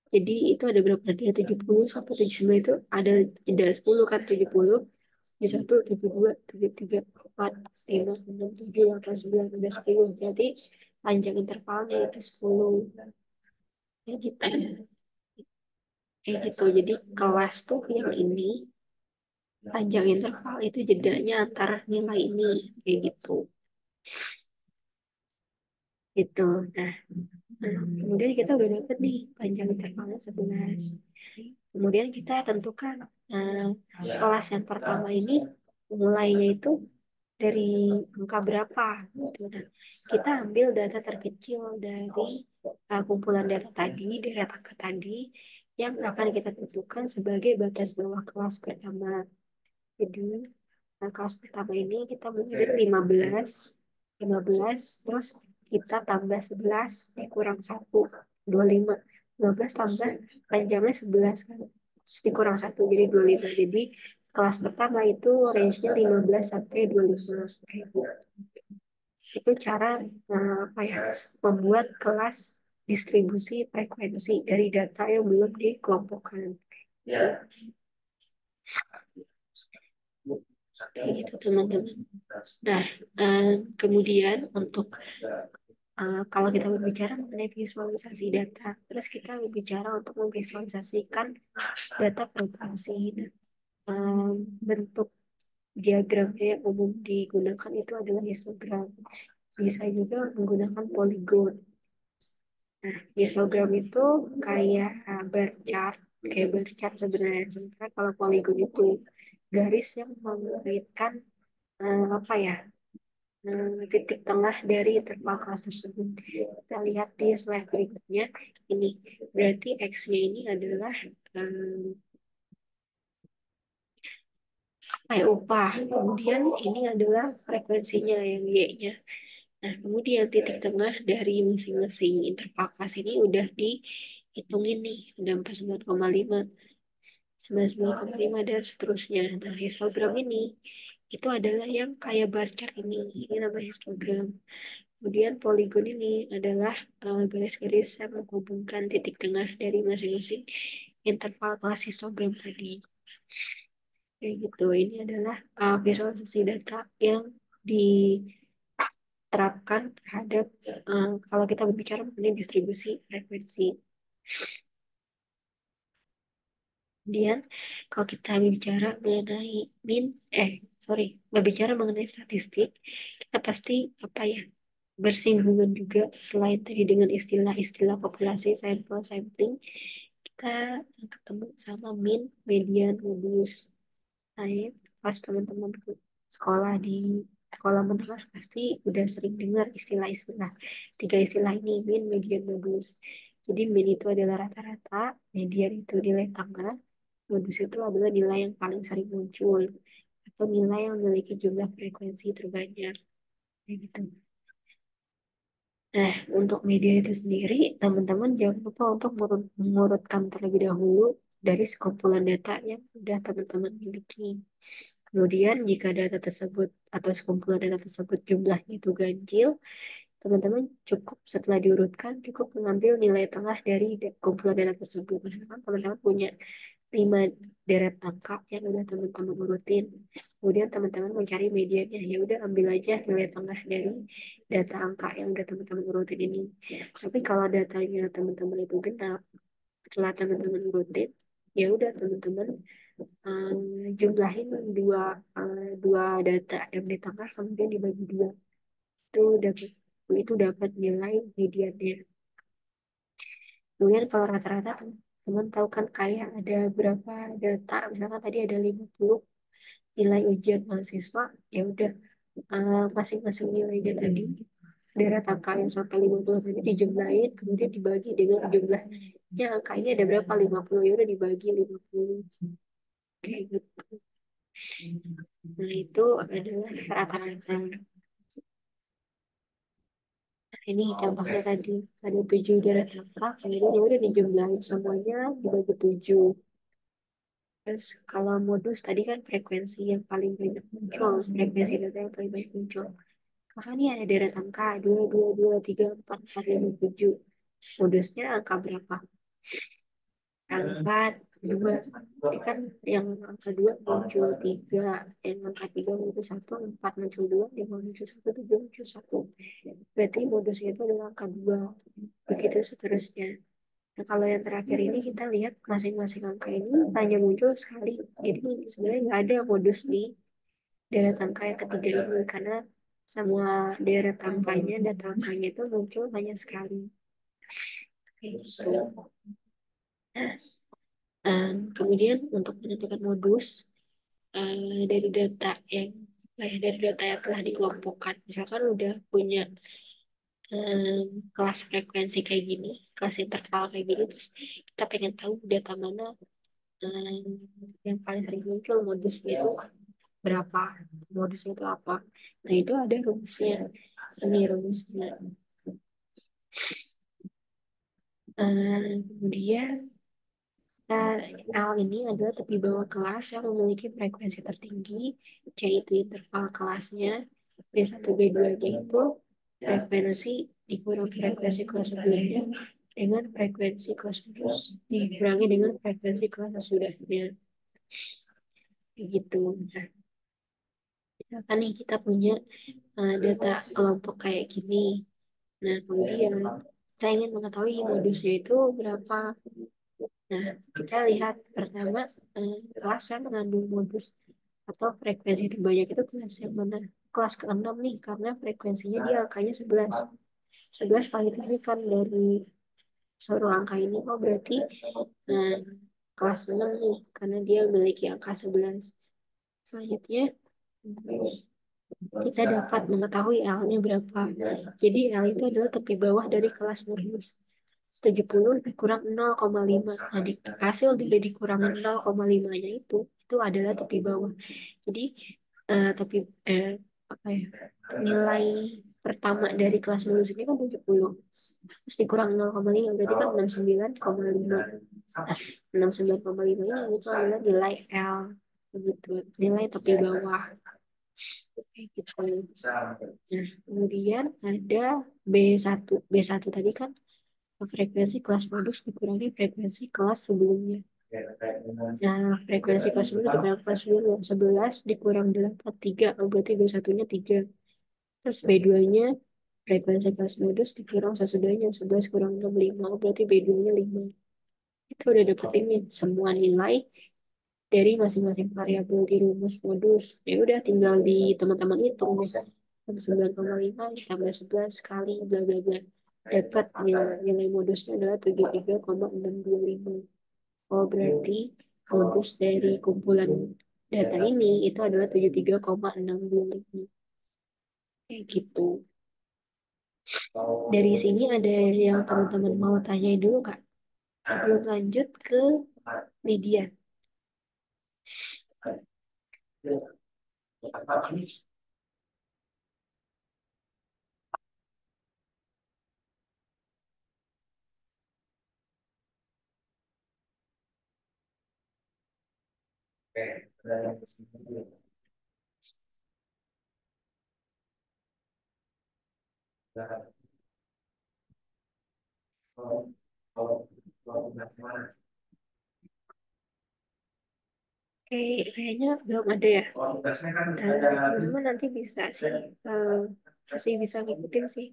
Jadi itu ada berapa? Dari 70 sampai 79 itu ada jeda 10 kan, 70, 71, 72, 73, 4, 5, 6, 7, 8, 9, 10. Jadi panjang intervalnya itu 10. Kayak gitu. Kayak gitu. Jadi kelas tuh yang ini, panjang interval itu jedanya antara nilai ini. Kayak gitu. Gitu. Nah, kemudian kita udah dapet nih panjang intervalnya 11. Kemudian kita tentukan kelas yang pertama ini mulainya itu dari angka berapa gitu. Nah, kita ambil data terkecil dari kumpulan data tadi, dari angka tadi yang akan kita tentukan sebagai batas bawah kelas pertama. Jadi, kelas pertama ini kita mulai dari 15, 15, terus kita tambah 11 dikurang 1, 25. 15 tambah panjangnya 11 kan. Terus dikurang 1 jadi 25. Jadi kelas pertama itu range-nya 15 sampai 25. Kayak gitu. Itu cara apa ya, membuat kelas distribusi frekuensi dari data yang belum dikelompokkan. Kayak gitu teman-teman. Nah, kemudian untuk kalau kita berbicara mengenai visualisasi data, terus kita berbicara untuk memvisualisasikan data provinsi. Nah, bentuk diagramnya yang umum digunakan itu adalah histogram. Bisa juga menggunakan polygon. Nah, histogram itu kayak bar chart, kayak bar chart sebenarnya. Sementara kalau polygon itu garis yang mengaitkan apa ya, titik tengah dari interval kelas tersebut. Kita lihat di slide berikutnya. Ini berarti X-nya ini adalah upah. Kemudian ini adalah frekuensinya yang Y-nya. Nah, kemudian titik tengah dari masing-masing interval kelas ini udah dihitungin nih. Udah 49,5, 99,5 dan seterusnya. Nah, histogram ini itu adalah yang kayak bar chart ini. Ini namanya histogram. Kemudian poligon ini adalah garis-garis yang menghubungkan titik tengah dari masing-masing interval kelas histogram tadi. Kayak gitu. Ini adalah visualisasi data yang diterapkan terhadap kalau kita berbicara mengenai distribusi frekuensi. Kemudian kalau kita berbicara mengenai berbicara mengenai statistik, kita pasti apa ya, bersinggungan juga selain tadi dengan istilah-istilah populasi, sampel, sampling, kita ketemu sama mean, median, modulus. Nah, ya, pas teman-teman ke sekolah di sekolah menengah pasti udah sering dengar istilah-istilah tiga istilah ini, mean, median, modulus. Jadi mean itu adalah rata-rata, median itu nilai tengah, modus itu adalah nilai yang paling sering muncul atau nilai yang memiliki jumlah frekuensi terbanyak. Kayak gitu. Nah, untuk media itu sendiri, teman-teman jangan lupa untuk mengurutkan terlebih dahulu dari sekumpulan data yang sudah teman-teman miliki. Kemudian, jika data tersebut atau sekumpulan data tersebut jumlahnya itu ganjil, teman-teman cukup setelah diurutkan, cukup mengambil nilai tengah dari kumpulan data tersebut. Misalkan teman-teman punya 5 deret angka yang udah teman-teman urutin. Kemudian teman-teman mencari mediannya, ya udah ambil aja nilai tengah dari data angka yang udah teman-teman urutin ini. Tapi kalau datanya teman-teman itu genap, setelah teman-teman urutin, ya udah teman-teman jumlahin dua data yang di tengah kemudian dibagi dua. Dapat itu dapat nilai mediannya. Kemudian kalau rata-rata teman tahu kan kayak ada berapa data, misalkan tadi ada 50 nilai ujian mahasiswa, ya udah masing-masing nilainya tadi deret angka yang sampai 50 tadi dijumlahin, kemudian dibagi dengan jumlahnya angka ini ada berapa, 50, ya udah dibagi 50 kayak gitu. Nah, itu adalah rata-rata. Nah, ini contohnya tadi ada 7 deret angka, kemudian ya udah dijumlahin semuanya dibagi 7. Terus kalau modus tadi kan frekuensi yang paling banyak muncul, frekuensi data yang paling banyak muncul. Maka ini ada deret angka 2, 2, 2, 3, 4, 4, 5, 7. Modusnya angka berapa? Angka 2. Ini kan yang angka 2 muncul 3, yang angka 3 muncul 1, 4 muncul 2, 5 muncul 1, 7 muncul 1. Berarti modusnya itu adalah angka 2. Begitu seterusnya. Nah, kalau yang terakhir ini kita lihat masing-masing angka ini hanya muncul sekali. Jadi sebenarnya nggak ada modus di deret angka yang ketiga ini karena semua deret angkanya, data angkanya itu muncul hanya sekali. Kayak gitu. Nah, kemudian untuk menentukan modus dari data yang dari data yang telah dikelompokkan. Misalkan udah punya kelas frekuensi kayak gini, kelas interval kayak gini, terus kita pengen tahu data mana em, yang paling sering muncul modusnya itu berapa, modusnya itu apa. Nah itu ada rumusnya, ini rumusnya. Kemudian L ini adalah tepi bawah kelas yang memiliki frekuensi tertinggi, C itu interval kelasnya, B1, B2-nya itu frekuensi dikurang frekuensi kelas sebelumnya dengan frekuensi kelas terus dikurangi dengan frekuensi kelas sesudahnya. Begitu. Nah, misalkan nih kita punya data kelompok kayak gini. Nah, kemudian kita ingin mengetahui modusnya itu berapa. Nah, kita lihat pertama kelas yang mengandung modus atau frekuensi terbanyak itu kelas yang mana? Kelas ke-6 nih, karena frekuensinya dia angkanya 11. 11 paling tinggi kan dari seluruh angka ini. Oh, berarti eh, kelas 6 nih, karena dia memiliki angka 11. Selanjutnya, kita dapat mengetahui L-nya berapa. Jadi L itu adalah tepi bawah dari kelas modus. 70 dikurang 0,5. Nah, hasil dari dikurangan 0,5-nya itu adalah tepi bawah. Jadi, tepi apa ya? Nilai pertama dari kelas lulus ini kan 70. Terus dikurang 0,5 berarti kan 69,5. Nah, 69,5 ini itu adalah nilai L begitu. Nilai tepi bawah. Kayak gitu. Nah, kemudian ada B1. B1 tadi kan frekuensi kelas modus dikurangi frekuensi kelas sebelumnya. Nah, frekuensi kelas sebelumnya dikurang kelas sebelumnya. 11 dikurang 8, 3. Oh, berarti B1-nya 3. Terus B2-nya frekuensi kelas modus dikurang sesudahnya. 11 kurang 6, 5. Oh, berarti B2-nya 5. Kita udah dapet ini semua nilai dari masing-masing variabel di rumus modus. Ya udah tinggal di teman-teman hitung deh. 9,5 ditambah 11 kali bla bla bla. Dapat nilai modusnya adalah 73,625. Oh, berarti modus dari kumpulan data ini itu adalah 73,625. Kayak gitu. Dari sini ada yang teman-teman mau tanya dulu, Kak? Belum lanjut ke media. Oke, kayaknya belum ada ya. Teman-teman nanti bisa sih, masih bisa ngikutin sih.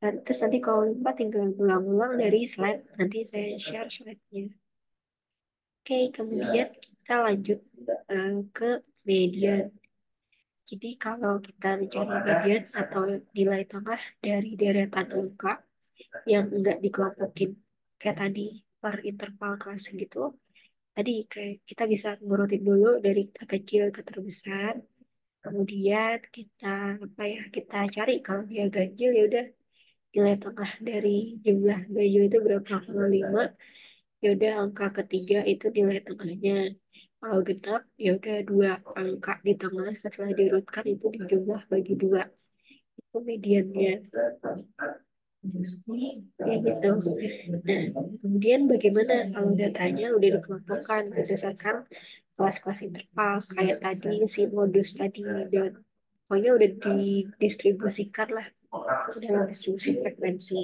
Dan terus nanti kalau lupa tinggal ulang-ulang dari slide. Nanti saya share slide-nya. Oke, kemudian kita lanjut ke median. Jadi kalau kita mencari median atau nilai tengah dari deretan angka yang enggak dikelompokin kayak tadi per interval kelas gitu, tadi kayak kita bisa ngurutin dulu dari terkecil ke terbesar. Kemudian kita apa ya? Kita cari kalau dia ganjil ya udah nilai tengah dari jumlah ganjil itu berapa? Kalau 5 ya udah angka ketiga itu nilai tengahnya. Kalau genap ya udah dua angka di tengah setelah dirutkan itu dijumlah bagi dua. Itu mediannya. Kayak gitu. Nah, kemudian bagaimana kalau datanya udah dikelompokkan berdasarkan kelas-kelas interval kayak tadi si modus tadi dan pokoknya udah didistribusikan lah ke dalam distribusi frekuensi.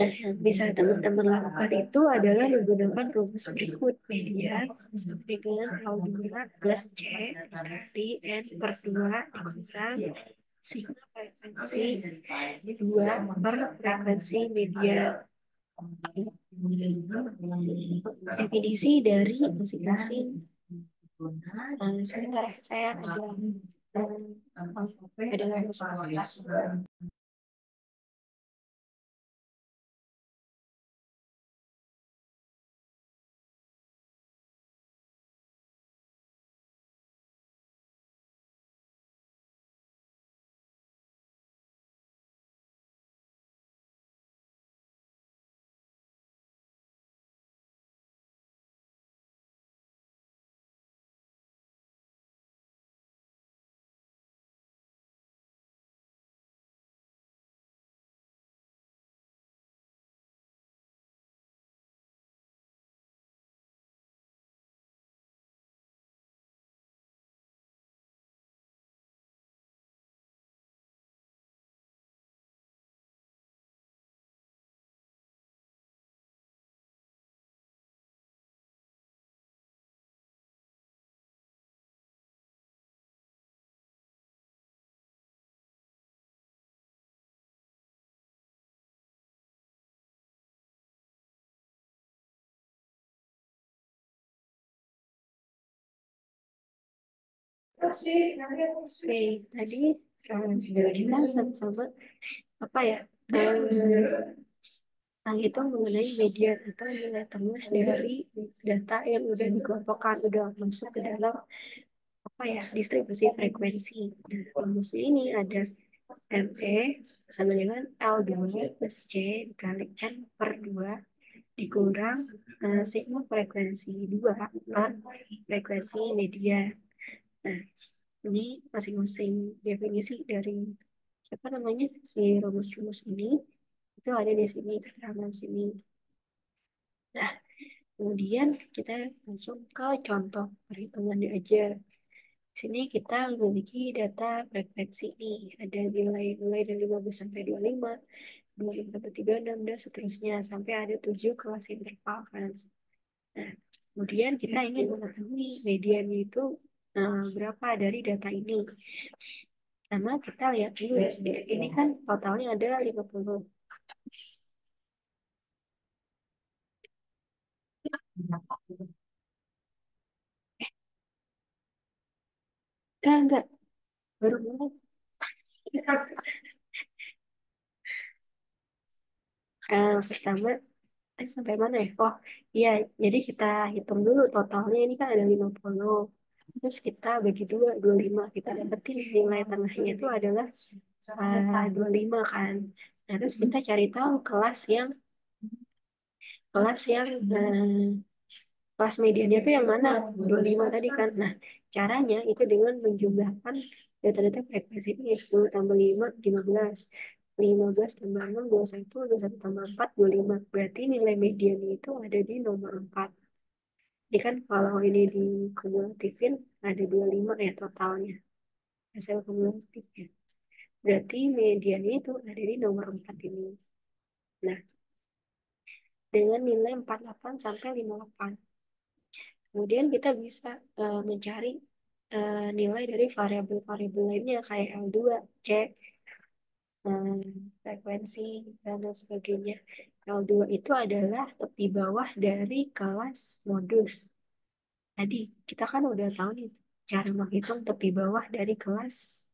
Nah, yang bisa teman-teman lakukan itu adalah menggunakan rumus berikut. Media sama dengan L2 plus C dikali N per 2 dikurang sigma frekuensi 2 per frekuensi media. Definisi dari masing-masing. Sebentar ya, saya ada Oke, tadi kita sama-sama apa ya? eh, Menghitung mengenai median atau nilai tengah dari data yang udah dikelompokkan, udah masuk ke dalam apa ya, distribusi frekuensi. Nah, rumusnya ini ada ME sama dengan L2 plus C dikali N per 2 dikurang sigma frekuensi 2 per frekuensi media. Nah, ini masing-masing definisi dari siapa namanya si rumus-rumus ini itu ada di sini, keterangan sini. Nah, kemudian kita langsung ke contoh perhitungannya aja. Di sini kita memiliki data frekuensi nih. Ada nilai mulai dari 15 sampai 25, 25 sampai 36, dan seterusnya. Sampai ada 7 kelas interval kan. Nah, kemudian kita ingin mengetahui mediannya itu berapa dari data ini. Pertama kita lihat dulu, ini kan totalnya ada 50. Enggak, baru mulai. Pertama, sampai mana ya? Oh, iya, jadi kita hitung dulu totalnya ini kan ada 50. Terus kita bagi dua, 25. Kita dapetin nilai tengahnya itu adalah 25 kan. Nah, terus kita cari tahu kelas yang kelas mediannya itu yang mana? 25 tadi kan. Nah, caranya itu dengan menjumlahkan data-data frekuensi ini 10 tambah 5, 15. 15 tambah 6, 21, 21 tambah 4, 25. Berarti nilai mediannya itu ada di nomor 4. Jadi kan kalau ini dikumulatifin ada 25 ya totalnya. Hasil kumulatifnya. Berarti mediannya itu ada di nomor 4 ini. Nah, dengan nilai 48 sampai 58. Kemudian kita bisa mencari nilai dari variabel-variabel lainnya kayak L2, C, frekuensi, dan lain sebagainya. L2 itu adalah tepi bawah dari kelas modus. Tadi kita kan udah tahu nih cara menghitung tepi bawah dari kelas.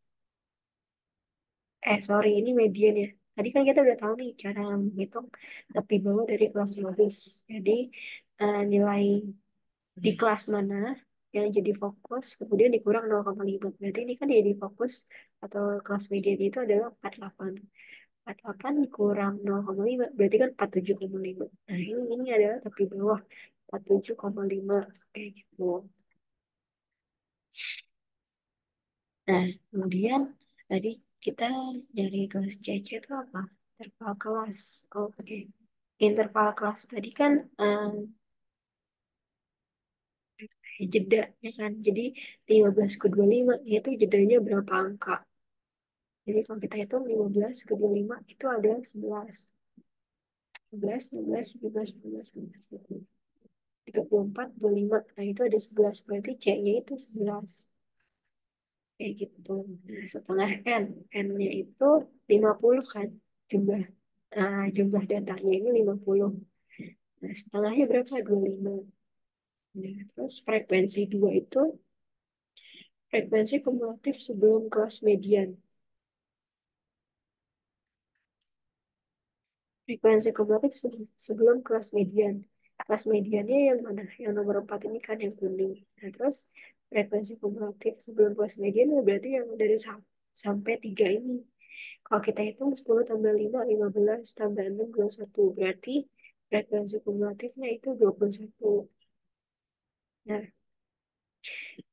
Sorry, ini median ya. Tadi kan kita udah tahu nih cara menghitung tepi bawah dari kelas modus. Jadi nilai di kelas mana yang jadi fokus, kemudian dikurang 0,5. Berarti ini kan jadi fokus atau kelas median itu adalah 48. 48 dikurang 0,5, berarti kan 47,5. Nah, ini adalah tepi bawah 47,5 kayak gitu. Nah, kemudian tadi kita dari kelas CC itu apa? Interval kelas. Oh, oke. Interval kelas tadi kan jeda, ya kan? Jadi 15 ke 25 itu jedanya berapa angka? Jadi kalau kita hitung 15 ke 25 itu ada 11. 11, 12, 13, 14, 15, 20. 34, 25. Nah, itu ada 11. Berarti C-nya itu 11. Kayak gitu. Nah, setengah N. N-nya itu 50 kan. Jumlah jumlah datanya ini 50. Nah, setengahnya berapa? 25. Nah, terus frekuensi 2 itu frekuensi kumulatif sebelum kelas median. Frekuensi kumulatif sebelum kelas median. Kelas mediannya yang mana? Yang nomor 4 ini kan yang kuning. Nah, terus frekuensi kumulatif sebelum kelas median ya berarti yang dari sampai 3 ini. Kalau kita hitung 10 tambah 5, 15 tambah 6, 21. Berarti frekuensi kumulatifnya itu 21. Nah,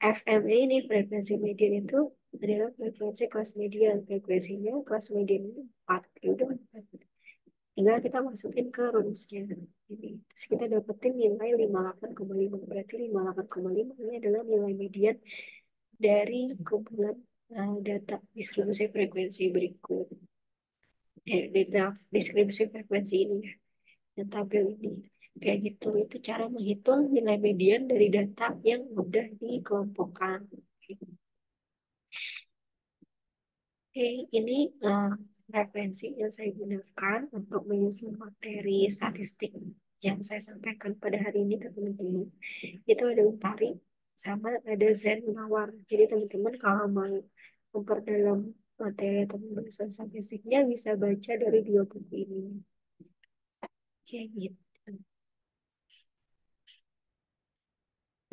FME ini frekuensi median itu adalah frekuensi kelas median. Frekuensinya kelas median itu 4. Ya udah 4. Tinggal kita masukin ke rumusnya. Ini. Terus kita dapetin nilai 58,5. Berarti 58,5 ini adalah nilai median dari kumpulan data distribusi frekuensi berikut. Data distribusi frekuensi ini ya, yang tabel ini. Kayak gitu, itu cara menghitung nilai median dari data yang udah dikelompokkan. Oke, ini referensi yang saya gunakan untuk menyusun materi statistik yang saya sampaikan pada hari ini ke teman-teman. Itu ada Utari. sama ada Zen Mawar. Jadi teman-teman kalau mau memperdalam materi atau pembahasan statistiknya bisa baca dari dua buku ini. Kayak gitu.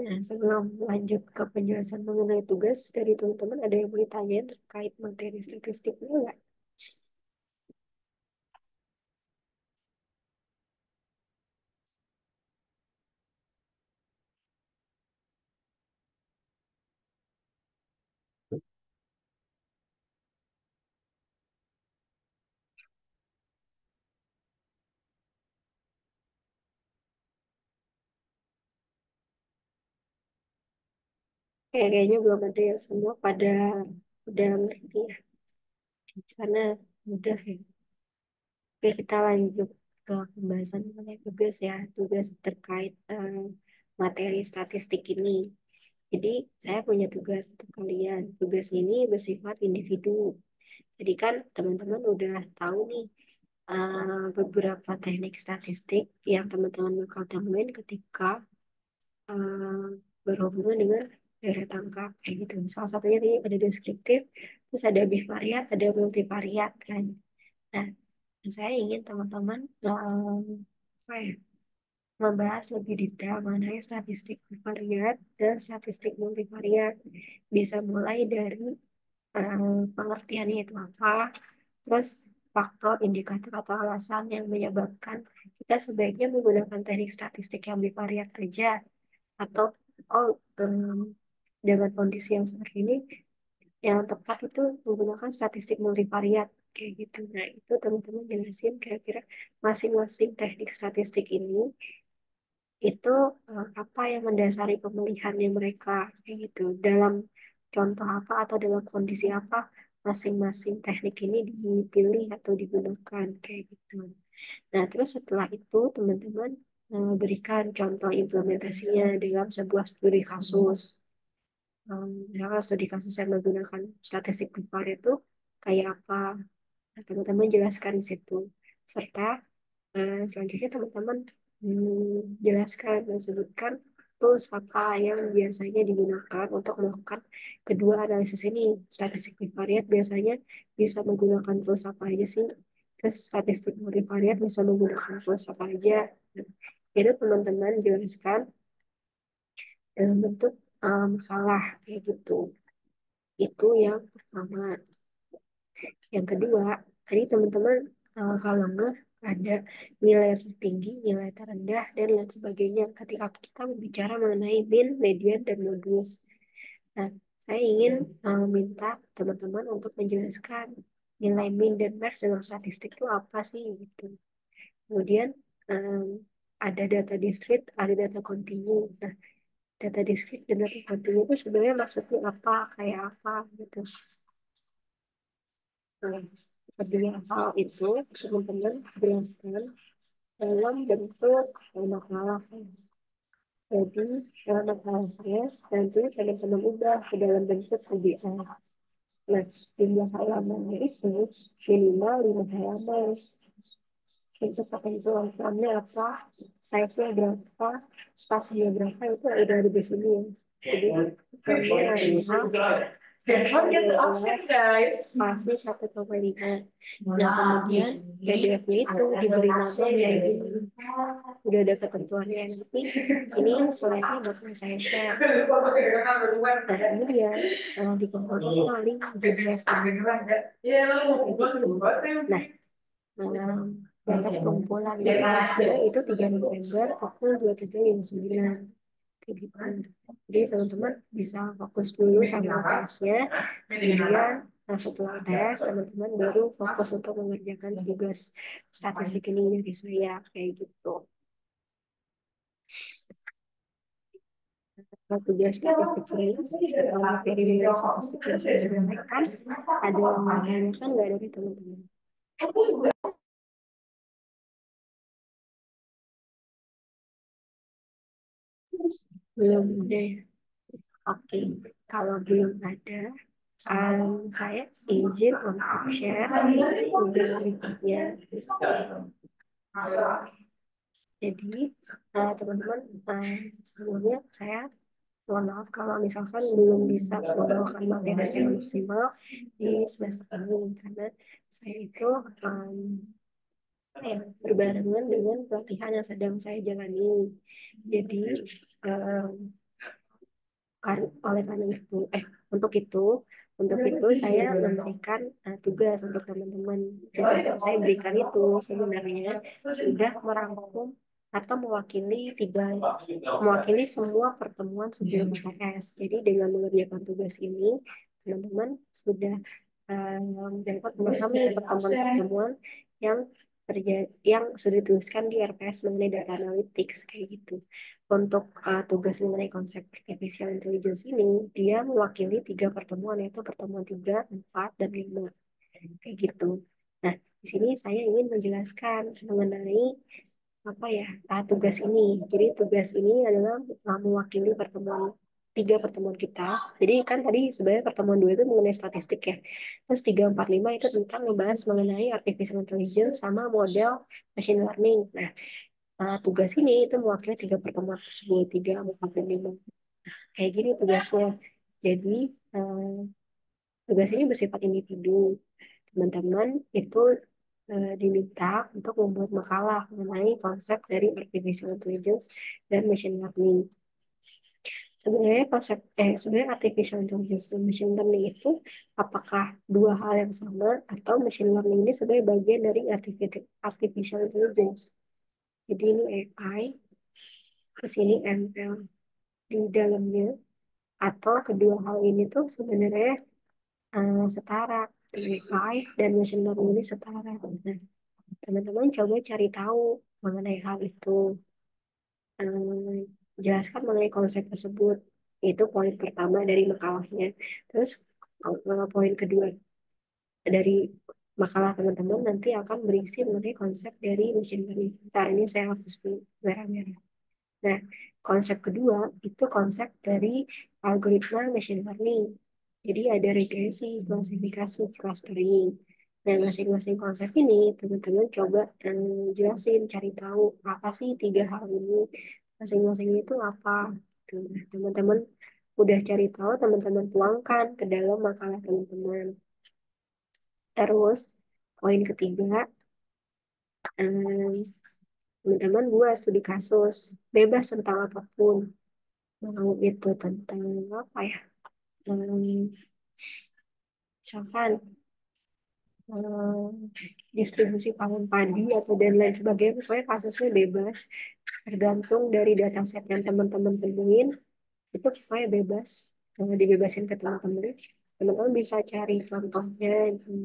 Nah, sebelum lanjut ke penjelasan mengenai tugas dari teman-teman, ada yang mau ditanyain terkait materi statistiknya nggak? Kayaknya belum ada yang semua pada udah ngerti ya, karena udah ya. Oke, kita lanjut ke pembahasan mengenai tugas ya, tugas terkait materi statistik ini. Jadi, saya punya tugas untuk kalian. Tugas ini bersifat individu. Jadi kan teman-teman udah tahu nih beberapa teknik statistik yang teman-teman bakal temuin ketika eh, berhubungan dengan deret angka kayak gitu. Salah satunya tadi ada deskriptif, terus ada bivariat, ada multivariat kan. Nah, saya ingin teman-teman apa ya, membahas lebih detail mengenai statistik bivariat dan statistik multivariat. Bisa mulai dari pengertiannya itu apa, terus faktor, indikator, atau alasan yang menyebabkan kita sebaiknya menggunakan teknik statistik yang bivariat saja, atau oh dengan kondisi yang seperti ini, yang tepat itu menggunakan statistik multivariat kayak gitu. Nah, itu teman-teman jelasin kira-kira masing-masing teknik statistik ini itu apa yang mendasari pemilihannya mereka kayak gitu. Dalam contoh apa atau dalam kondisi apa masing-masing teknik ini dipilih atau digunakan kayak gitu. Nah, terus setelah itu teman-teman berikan contoh implementasinya dalam sebuah studi kasus. Misalkan studi kasus yang menggunakan statistik PIPAR itu kayak apa? Nah, teman-teman jelaskan di situ. Serta selanjutnya teman-teman jelaskan dan sebutkan tools apa yang biasanya digunakan untuk melakukan kedua analisis ini. Statistik bivariat biasanya bisa menggunakan tools apa aja sih? Terus statistik multivariat bisa menggunakan tools apa aja? Nah, itu teman-teman jelaskan dalam bentuk makalah kayak gitu. Itu yang pertama. Yang kedua, tadi teman-teman kalau nggak ada nilai tertinggi, nilai terendah, dan lain sebagainya ketika kita berbicara mengenai mean, median, dan modulus. Nah, saya ingin minta teman-teman untuk menjelaskan nilai mean dan max dalam statistik itu apa sih gitu. Kemudian um, ada data discrete, ada data kontinu. Nah, data discrete dan data kontinu itu sebenarnya maksudnya apa, kayak apa gitu. Nah, kedua hal itu teman-teman jelaskan dalam bentuk makalah. Jadi, dalam makalahnya nanti teman-teman ubah ke dalam bentuk PDF. Nah, jumlah halamannya itu minimal 5 halaman. Untuk ketentuan formnya apa, size-nya berapa, spasinya berapa, itu udah ada di sini. Jadi, formnya masih 1,5. Nah, kemudian PDF-nya itu diberi nama kayak gini. Udah ada ketentuannya. Nanti ini slide-nya bakal saya share. Nah, kemudian dikumpulkan ke link JDF. Nah, batas pengumpulan makalahnya itu 3 November pukul 23.59 kayak gitu. Jadi teman-teman bisa fokus dulu sama UTS-nya, kemudian setelah tes teman-teman baru fokus untuk mengerjakan tugas statistik ini dari saya kayak gitu. Nah, tugas statistik ini materi mengenai statistik yang saya sampaikan ada yang menanyakan nggak dari teman-teman? Belum deh. Oke, kalau belum ada, saya izin untuk share tugas berikutnya. Jadi, teman-teman, sebelumnya saya mohon maaf kalau misalkan belum bisa membawakan materi secara maksimal di semester ini karena saya itu berbarengan dengan pelatihan yang sedang saya jalani. Jadi oleh karena itu untuk itu saya memberikan tugas untuk teman-teman. Tugas yang saya berikan itu sebenarnya sudah merangkum atau mewakili semua pertemuan sebelum UTS. Jadi dengan mengerjakan tugas ini, teman-teman sudah dapat memahami pertemuan-pertemuan yang yang sudah dituliskan di RPS mengenai data analytics kayak gitu. Untuk tugas mengenai konsep artificial intelligence ini, dia mewakili 3 pertemuan, yaitu pertemuan 3, 4, dan 5. Kayak gitu. Nah, di sini saya ingin menjelaskan mengenai apa ya tugas ini. Jadi tugas ini adalah mewakili 3 pertemuan kita. Jadi kan tadi sebenarnya pertemuan 2 itu mengenai statistik ya. Terus 3, 4, 5 itu tentang membahas mengenai artificial intelligence sama model machine learning. Nah, tugas ini itu mewakili 3 pertemuan tersebut, 3, 4, dan 5. Kayak gini tugasnya. Jadi, tugas ini bersifat individu. Teman-teman itu diminta untuk membuat makalah mengenai konsep dari artificial intelligence dan machine learning. Sebenarnya artificial intelligence dan machine learning itu apakah dua hal yang sama atau machine learning ini sebagai bagian dari artificial intelligence. Jadi ini AI, ke sini ML di dalamnya, atau kedua hal ini tuh sebenarnya setara. AI dan machine learning ini setara. Nah, teman-teman coba cari tahu mengenai hal itu. Jelaskan mengenai konsep tersebut. Itu poin pertama dari makalahnya. Terus poin kedua dari makalah teman-teman nanti akan berisi mengenai konsep dari machine learning. Ntar ini saya hapus dulu merah-merah. Nah, konsep kedua itu konsep dari algoritma machine learning. Jadi ada regresi, klasifikasi, clustering. Nah, masing-masing konsep ini teman-teman coba jelasin, cari tahu apa sih 3 hal ini. Masing-masing itu apa. Gitu. Nah, teman-teman udah cari tahu, teman-teman tuangkan ke dalam makalah teman-teman. Terus, poin ketiga, em, teman-teman buat studi kasus, bebas tentang apapun. Mau itu tentang apa ya? Hmm, misalkan distribusi panen padi atau dan lain sebagainya, pokoknya kasusnya bebas, tergantung dari dataset yang teman-teman temuin, itu pokoknya bebas, dibebasin ke teman-teman. Teman-teman bisa cari contohnya di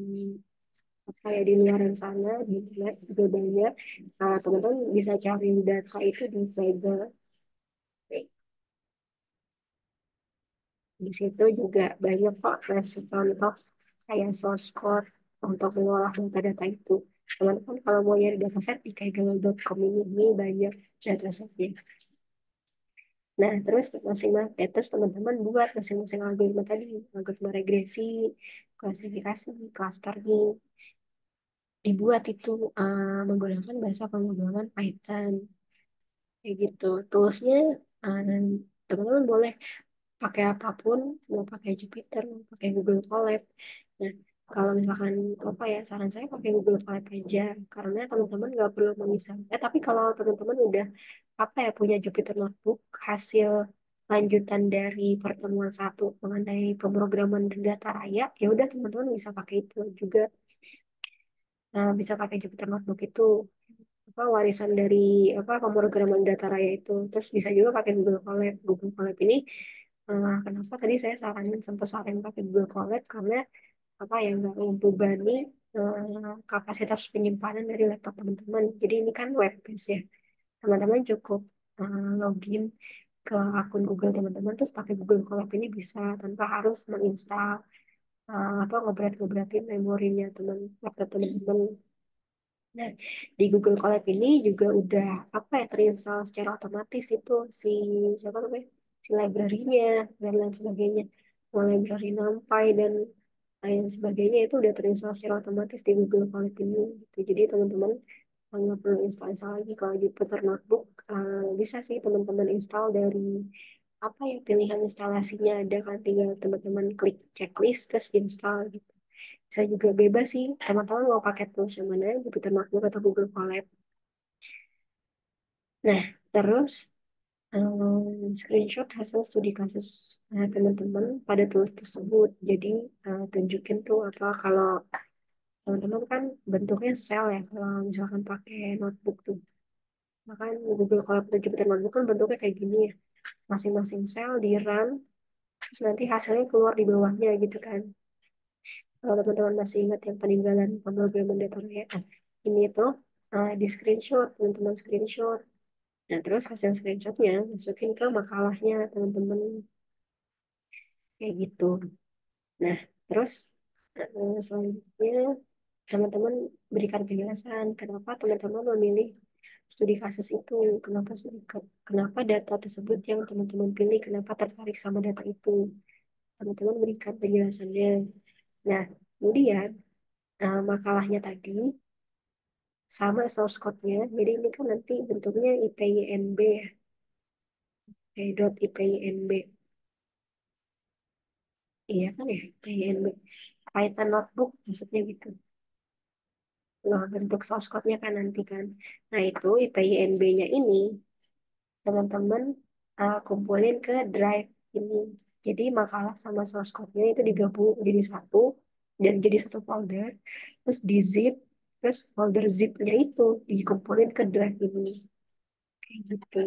apa ya di luar sana di internet juga banyak. Teman-teman bisa cari data itu di Fiverr. Di situ juga banyak kok ngasih contoh kayak source code untuk mengolah data-data itu. Teman-teman kalau mau nyari dataset di kaigalau.com ini banyak datasetnya. Nah, terus teman-teman buat masing-masing algoritma tadi, algoritma regresi, klasifikasi, clustering, dibuat itu menggunakan bahasa pemrograman Python. Kayak gitu. Toolsnya teman-teman boleh pakai apapun, mau pakai Jupyter, mau pakai Google Colab. Nah, kalau misalkan apa ya, saran saya pakai Google Colab aja, karena teman-teman nggak perlu memisah. Tapi kalau teman-teman udah apa ya punya Jupyter Notebook, hasil lanjutan dari pertemuan satu mengenai pemrograman dan data raya, ya udah teman-teman bisa pakai itu juga. Nah, bisa pakai Jupyter Notebook itu apa warisan dari apa pemrograman data raya itu. Terus bisa juga pakai Google Colab. Google Colab ini kenapa tadi saya sempat saranin pakai Google Colab karena apa ya nggak membebani kapasitas penyimpanan dari laptop teman-teman. Jadi ini kan web based ya. Teman-teman cukup login ke akun Google teman-teman terus pakai Google Colab ini bisa tanpa harus menginstal atau ngeberatin memorinya laptop teman-teman. Nah, di Google Colab ini juga udah apa ya terinstall secara otomatis itu si siapa namanya si library-nya dan lain sebagainya. Mau library NumPy dan lain sebagainya itu udah terinstall secara otomatis di Google Colab ini. Gitu. Jadi teman-teman nggak perlu install lagi kalau di Puter Notebook bisa sih teman-teman install dari apa ya pilihan instalasinya ada kan, tinggal teman-teman klik checklist terus install gitu. Bisa juga bebas sih, teman-teman mau pakai tools yang mana, Jupyter Notebook atau Google Colab. Nah, terus screenshot hasil studi kasus teman-teman pada tools tersebut. Jadi tunjukin tuh apa kalau teman-teman kan bentuknya sel ya kalau misalkan pakai notebook tuh. Bahkan Google Colab atau Jupyter Notebook kan bentuknya kayak gini ya. Masing-masing sel di run, terus nanti hasilnya keluar di bawahnya gitu kan. Kalau teman-teman masih ingat yang peninggalan pemrograman data ya, ini tuh di screenshot, teman-teman screenshot. Nah, terus hasil screenshotnya masukin ke makalahnya teman-teman kayak gitu. Nah, terus selanjutnya teman-teman berikan penjelasan kenapa teman-teman memilih studi kasus itu, kenapa data tersebut yang teman-teman pilih, kenapa tertarik sama data itu. Teman-teman berikan penjelasannya. Nah, kemudian makalahnya tadi sama source code-nya. Jadi ini kan nanti bentuknya IPYNB ya, .ipynb. Iya kan ya, IPYNB. Python notebook maksudnya gitu. Loh, bentuk source code-nya kan nanti kan. Nah, itu IPYNB-nya ini teman-teman kumpulin ke drive ini. Jadi makalah sama source code-nya itu digabung jadi satu dan jadi satu folder. Terus di zip, terus folder zip-nya itu dikumpulin ke drive ini. Kayak gitu.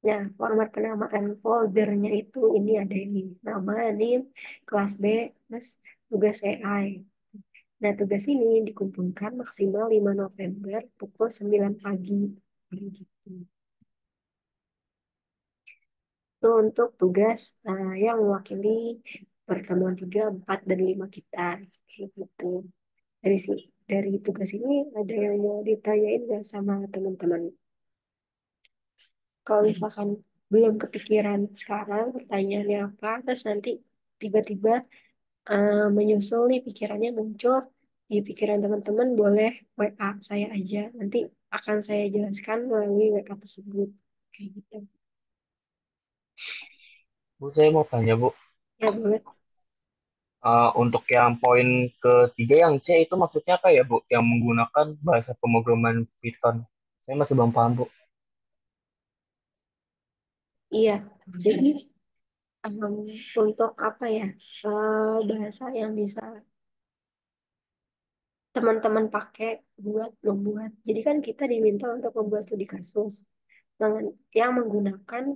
Nah, format penamaan foldernya itu ini ada ini. Nama, name, kelas B, terus tugas AI. Nah, tugas ini dikumpulkan maksimal 5 November pukul 9 pagi. Gitu. Itu untuk tugas yang mewakili pertemuan 3, 4, dan 5 kita. Kayak gitu. Dari sini, dari tugas ini ada yang mau ditanyain nggak sama teman-teman? Kalau misalkan belum kepikiran sekarang pertanyaannya apa, terus nanti tiba-tiba menyusul nih pikirannya muncul di pikiran teman-teman, boleh WA saya aja. Nanti akan saya jelaskan melalui WA tersebut. Kayak gitu. Bu, saya mau tanya, Bu. Ya, boleh. Untuk yang poin ketiga yang C itu maksudnya apa ya, Bu? Yang menggunakan bahasa pemrograman Python. Saya masih belum paham, Bu. Iya, jadi em, untuk apa ya, bahasa yang bisa teman-teman pakai buat membuat. Jadi kan kita diminta untuk membuat studi kasus yang menggunakan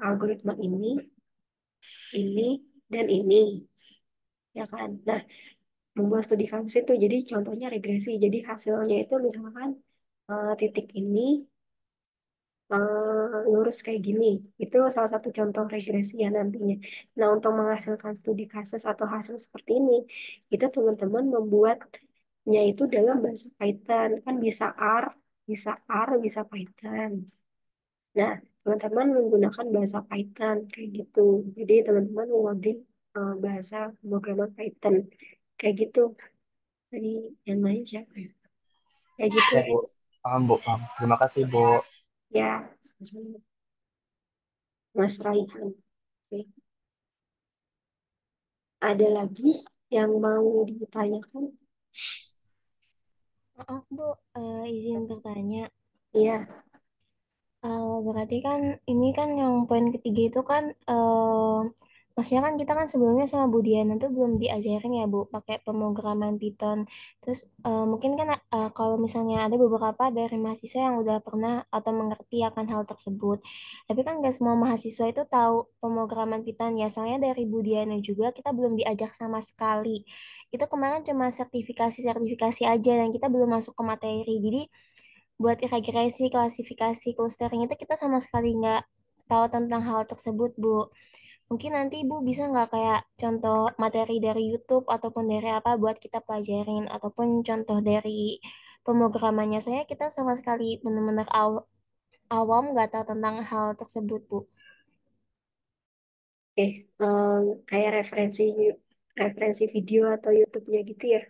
algoritma ini, dan ini, ya kan. Nah, membuat studi kasus itu jadi contohnya regresi. Jadi hasilnya itu misalkan titik ini lurus kayak gini. Itu salah satu contoh regresi ya nantinya. Nah, untuk menghasilkan studi kasus atau hasil seperti ini, itu teman-teman membuatnya itu dalam bahasa Python. Kan bisa bisa Python. Nah, teman-teman menggunakan bahasa Python kayak gitu. Jadi teman-teman mengoding bahasa pemrograman Python kayak gitu. Tadi yang lain siapa ya? Kayak gitu, Ya, Bu. paham, Bu. Paham. Terima kasih, Bu. Ya, sama-sama. Mas Raihan. Oke. Ada lagi yang mau ditanyakan? Maaf Bu, izin bertanya. Iya, Berarti kan ini kan yang poin ketiga itu kan, maksudnya kan kita kan sebelumnya sama Bu Diana tuh belum diajarin ya Bu pakai pemrograman Python. Terus mungkin kan kalau misalnya ada beberapa dari mahasiswa yang udah pernah atau mengerti akan hal tersebut. Tapi kan gak semua mahasiswa itu tahu pemrograman Python ya. Soalnya dari Bu Diana juga kita belum diajak sama sekali. Itu kemarin cuma sertifikasi-sertifikasi aja dan kita belum masuk ke materi. Jadi buat regresi, klasifikasi, clustering itu kita sama sekali nggak tahu tentang hal tersebut, Bu. Mungkin nanti Ibu bisa nggak kayak contoh materi dari YouTube ataupun dari apa buat kita pelajarin ataupun contoh dari pemrogramannya. Saya kita sama sekali benar-benar awam nggak tahu tentang hal tersebut, Bu. oke. Kayak referensi video atau YouTube-nya gitu ya.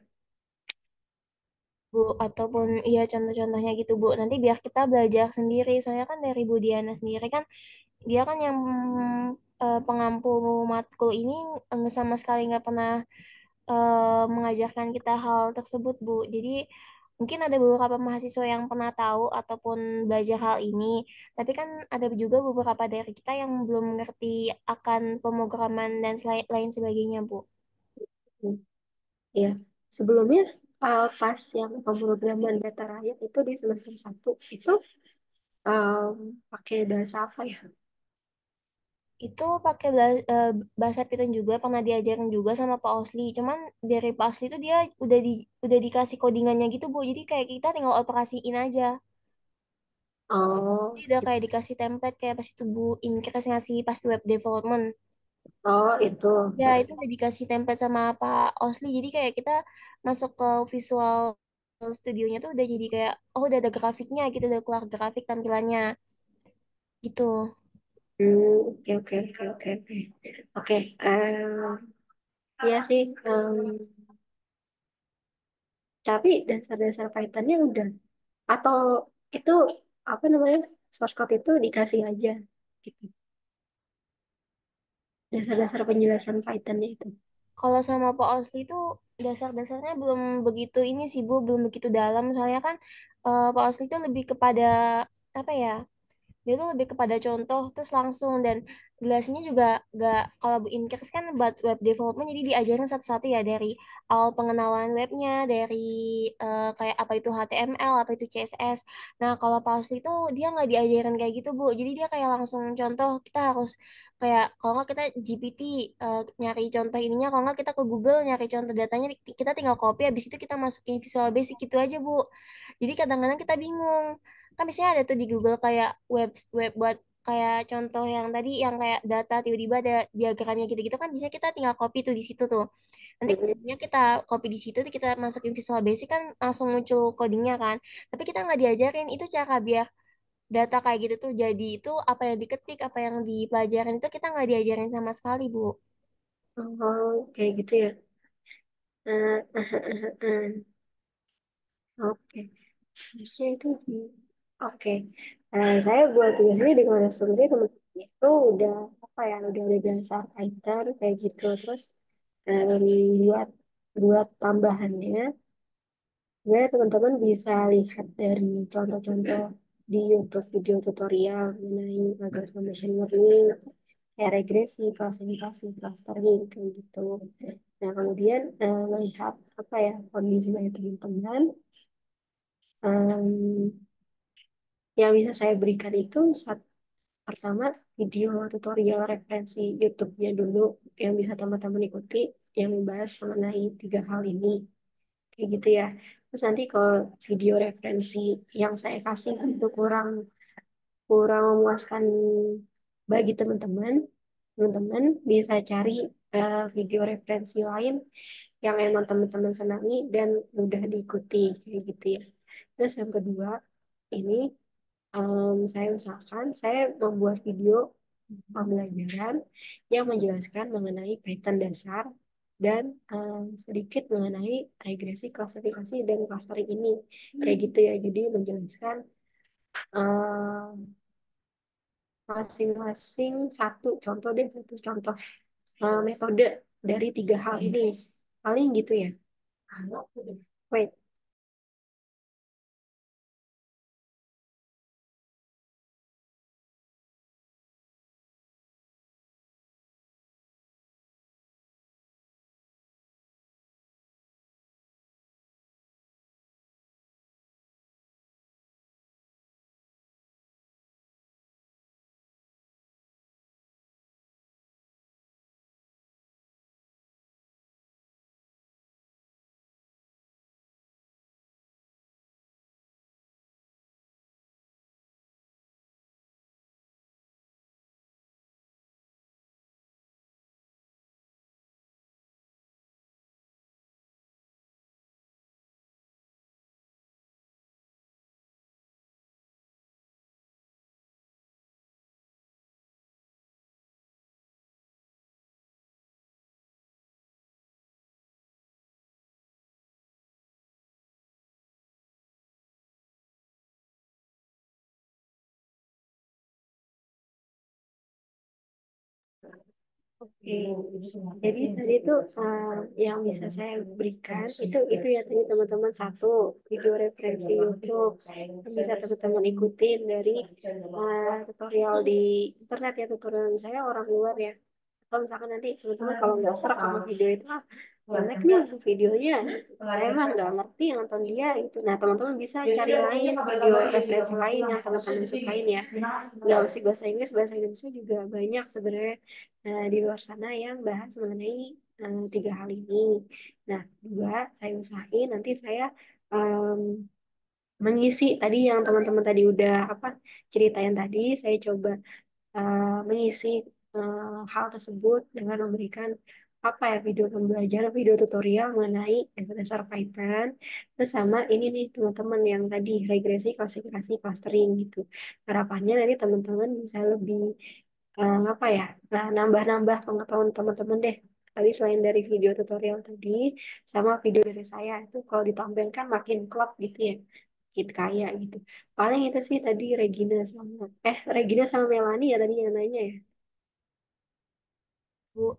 Bu, ataupun iya contoh-contohnya gitu Bu. Nanti biar kita belajar sendiri. Soalnya kan dari Bu Diana sendiri kan dia kan yang pengampu matkul ini nggak sama sekali nggak pernah mengajarkan kita hal tersebut, Bu. Jadi mungkin ada beberapa mahasiswa yang pernah tahu ataupun belajar hal ini, tapi kan ada juga beberapa dari kita yang belum mengerti akan pemrograman dan lain sebagainya, Bu. Hmm, ya. Sebelumnya pas yang pemrograman data rakyat itu di semester 1 itu um, pakai bahasa apa ya? Itu pakai bahasa Python juga pernah diajarin juga sama Pak Osli. Cuman dari Pak Osli itu dia udah dikasih codingannya gitu, Bu. Jadi kayak kita tinggal operasiin aja. Jadi Oh, udah gitu. kayak dikasih template kayak pas itu Bu Inkres ngasih pas web development. Oh, itu. Ya, itu udah dikasih template sama Pak Osli. Jadi kayak kita masuk ke visual studionya tuh udah jadi kayak, oh udah ada grafiknya gitu, udah keluar grafik tampilannya gitu. Oke, oke, oke, oke, oke. Oke, iya sih. Tapi dasar-dasar Python-nya udah. Atau itu apa namanya? Source code itu dikasih aja gitu. Dasar-dasar penjelasan Python-nya itu. Kalau sama Pak Osli itu dasar-dasarnya belum begitu ini sih Bu, belum begitu dalam. Soalnya kan Pak Osli itu lebih kepada apa ya? Dia tuh lebih kepada contoh terus langsung dan jelasinnya juga gak kalau Bu Inkers kan buat web development jadi diajarin satu-satu ya dari awal pengenalan webnya dari kayak apa itu HTML apa itu CSS. Nah kalau Pak Osli itu dia nggak diajarin kayak gitu Bu, jadi dia kayak langsung contoh kita harus kayak kalau nggak kita GPT nyari contoh ininya, kalau nggak kita ke Google nyari contoh datanya kita tinggal copy habis itu kita masukin Visual Basic gitu aja Bu. Jadi kadang-kadang kita bingung kan biasanya ada tuh di Google kayak web web buat kayak contoh yang tadi yang kayak data tiba-tiba ada diagramnya gitu-gitu kan bisa kita tinggal copy tuh di situ tuh nanti Mm-mm. kemudian kita copy di situ tuh kita masukin Visual Basic kan langsung muncul codingnya kan tapi kita nggak diajarin itu cara biar data kayak gitu tuh jadi itu apa yang diketik apa yang dipelajarin itu kita nggak diajarin sama sekali Bu. Oh, kayak gitu ya. Oke. Harusnya itu oke. Saya buat tugas ini dengan asumsi teman-teman itu udah apa ya, udah ada dasar Python kayak gitu. Terus em, buat buat tambahannya, gue teman-teman bisa lihat dari contoh-contoh di YouTube video tutorial mengenai algoritma machine learning, kayak regresi, klasifikasi, clustering kayak gitu. Nah, kemudian melihat apa ya kondisi dari teman-teman. em, yang bisa saya berikan itu pertama video tutorial referensi YouTube-nya dulu yang bisa teman-teman ikuti yang membahas mengenai tiga hal ini kayak gitu ya. Terus nanti kalau video referensi yang saya kasih itu kurang kurang memuaskan bagi teman-teman, teman-teman bisa cari video referensi lain yang emang teman-teman senangi dan mudah diikuti kayak gitu ya. Terus yang kedua ini saya usahakan saya membuat video pembelajaran yang menjelaskan mengenai Python dasar dan sedikit mengenai regresi, klasifikasi, dan clustering ini. Kayak gitu ya, jadi menjelaskan masing-masing satu contoh deh, satu contoh metode dari tiga hal ini. Paling gitu ya. Wait, Oke, jadi tadi itu yang bisa saya berikan itu ya tadi teman-teman satu video referensi YouTube yang bisa teman-teman ikutin dari tutorial di internet ya, tutorial saya orang luar ya. Atau misalkan nanti teman-teman kalau nggak serak sama video itu jelek nih videonya, saya emang nggak ngerti nonton dia itu. Nah teman-teman bisa cari lain video referensi lain yang teman-teman sukain ya, nggak mesti bahasa Inggris, bahasa Indonesia juga banyak sebenarnya di luar sana yang bahas mengenai tiga hal ini. Nah dua, saya usahain nanti saya em, mengisi tadi yang teman-teman tadi udah apa ceritain tadi, saya coba mengisi hal tersebut dengan memberikan apa ya video pembelajaran, video tutorial mengenai dasar-dasar Python, terus sama ini nih teman-teman yang tadi regresi, klasifikasi, clustering gitu. Harapannya nanti teman-teman bisa lebih apa ya, nambah-nambah pengetahuan teman-teman deh. Tadi selain dari video tutorial tadi, sama video dari saya itu kalau ditampilkan makin klop gitu ya, makin kaya gitu. Paling itu sih tadi Regina sama Melani ya tadi yang nanya ya. Bu.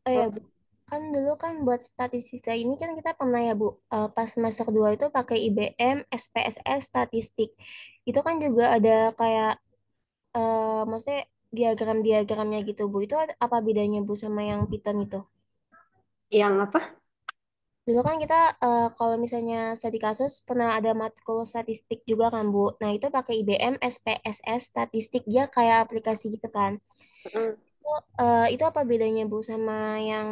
Oh ya, Bu. Kan dulu kan buat statistika ini kan kita pernah ya, Bu, pas semester 2 itu pakai IBM, SPSS, statistik. Itu kan juga ada kayak, maksudnya diagram-diagramnya gitu, Bu. Itu apa bedanya, Bu, sama yang Python itu? Yang apa? Dulu kan kita, kalau misalnya studi kasus, pernah ada matkul statistik juga kan, Bu. Nah, itu pakai IBM, SPSS, statistik. Dia kayak aplikasi gitu kan. Mm, Itu apa bedanya Bu sama yang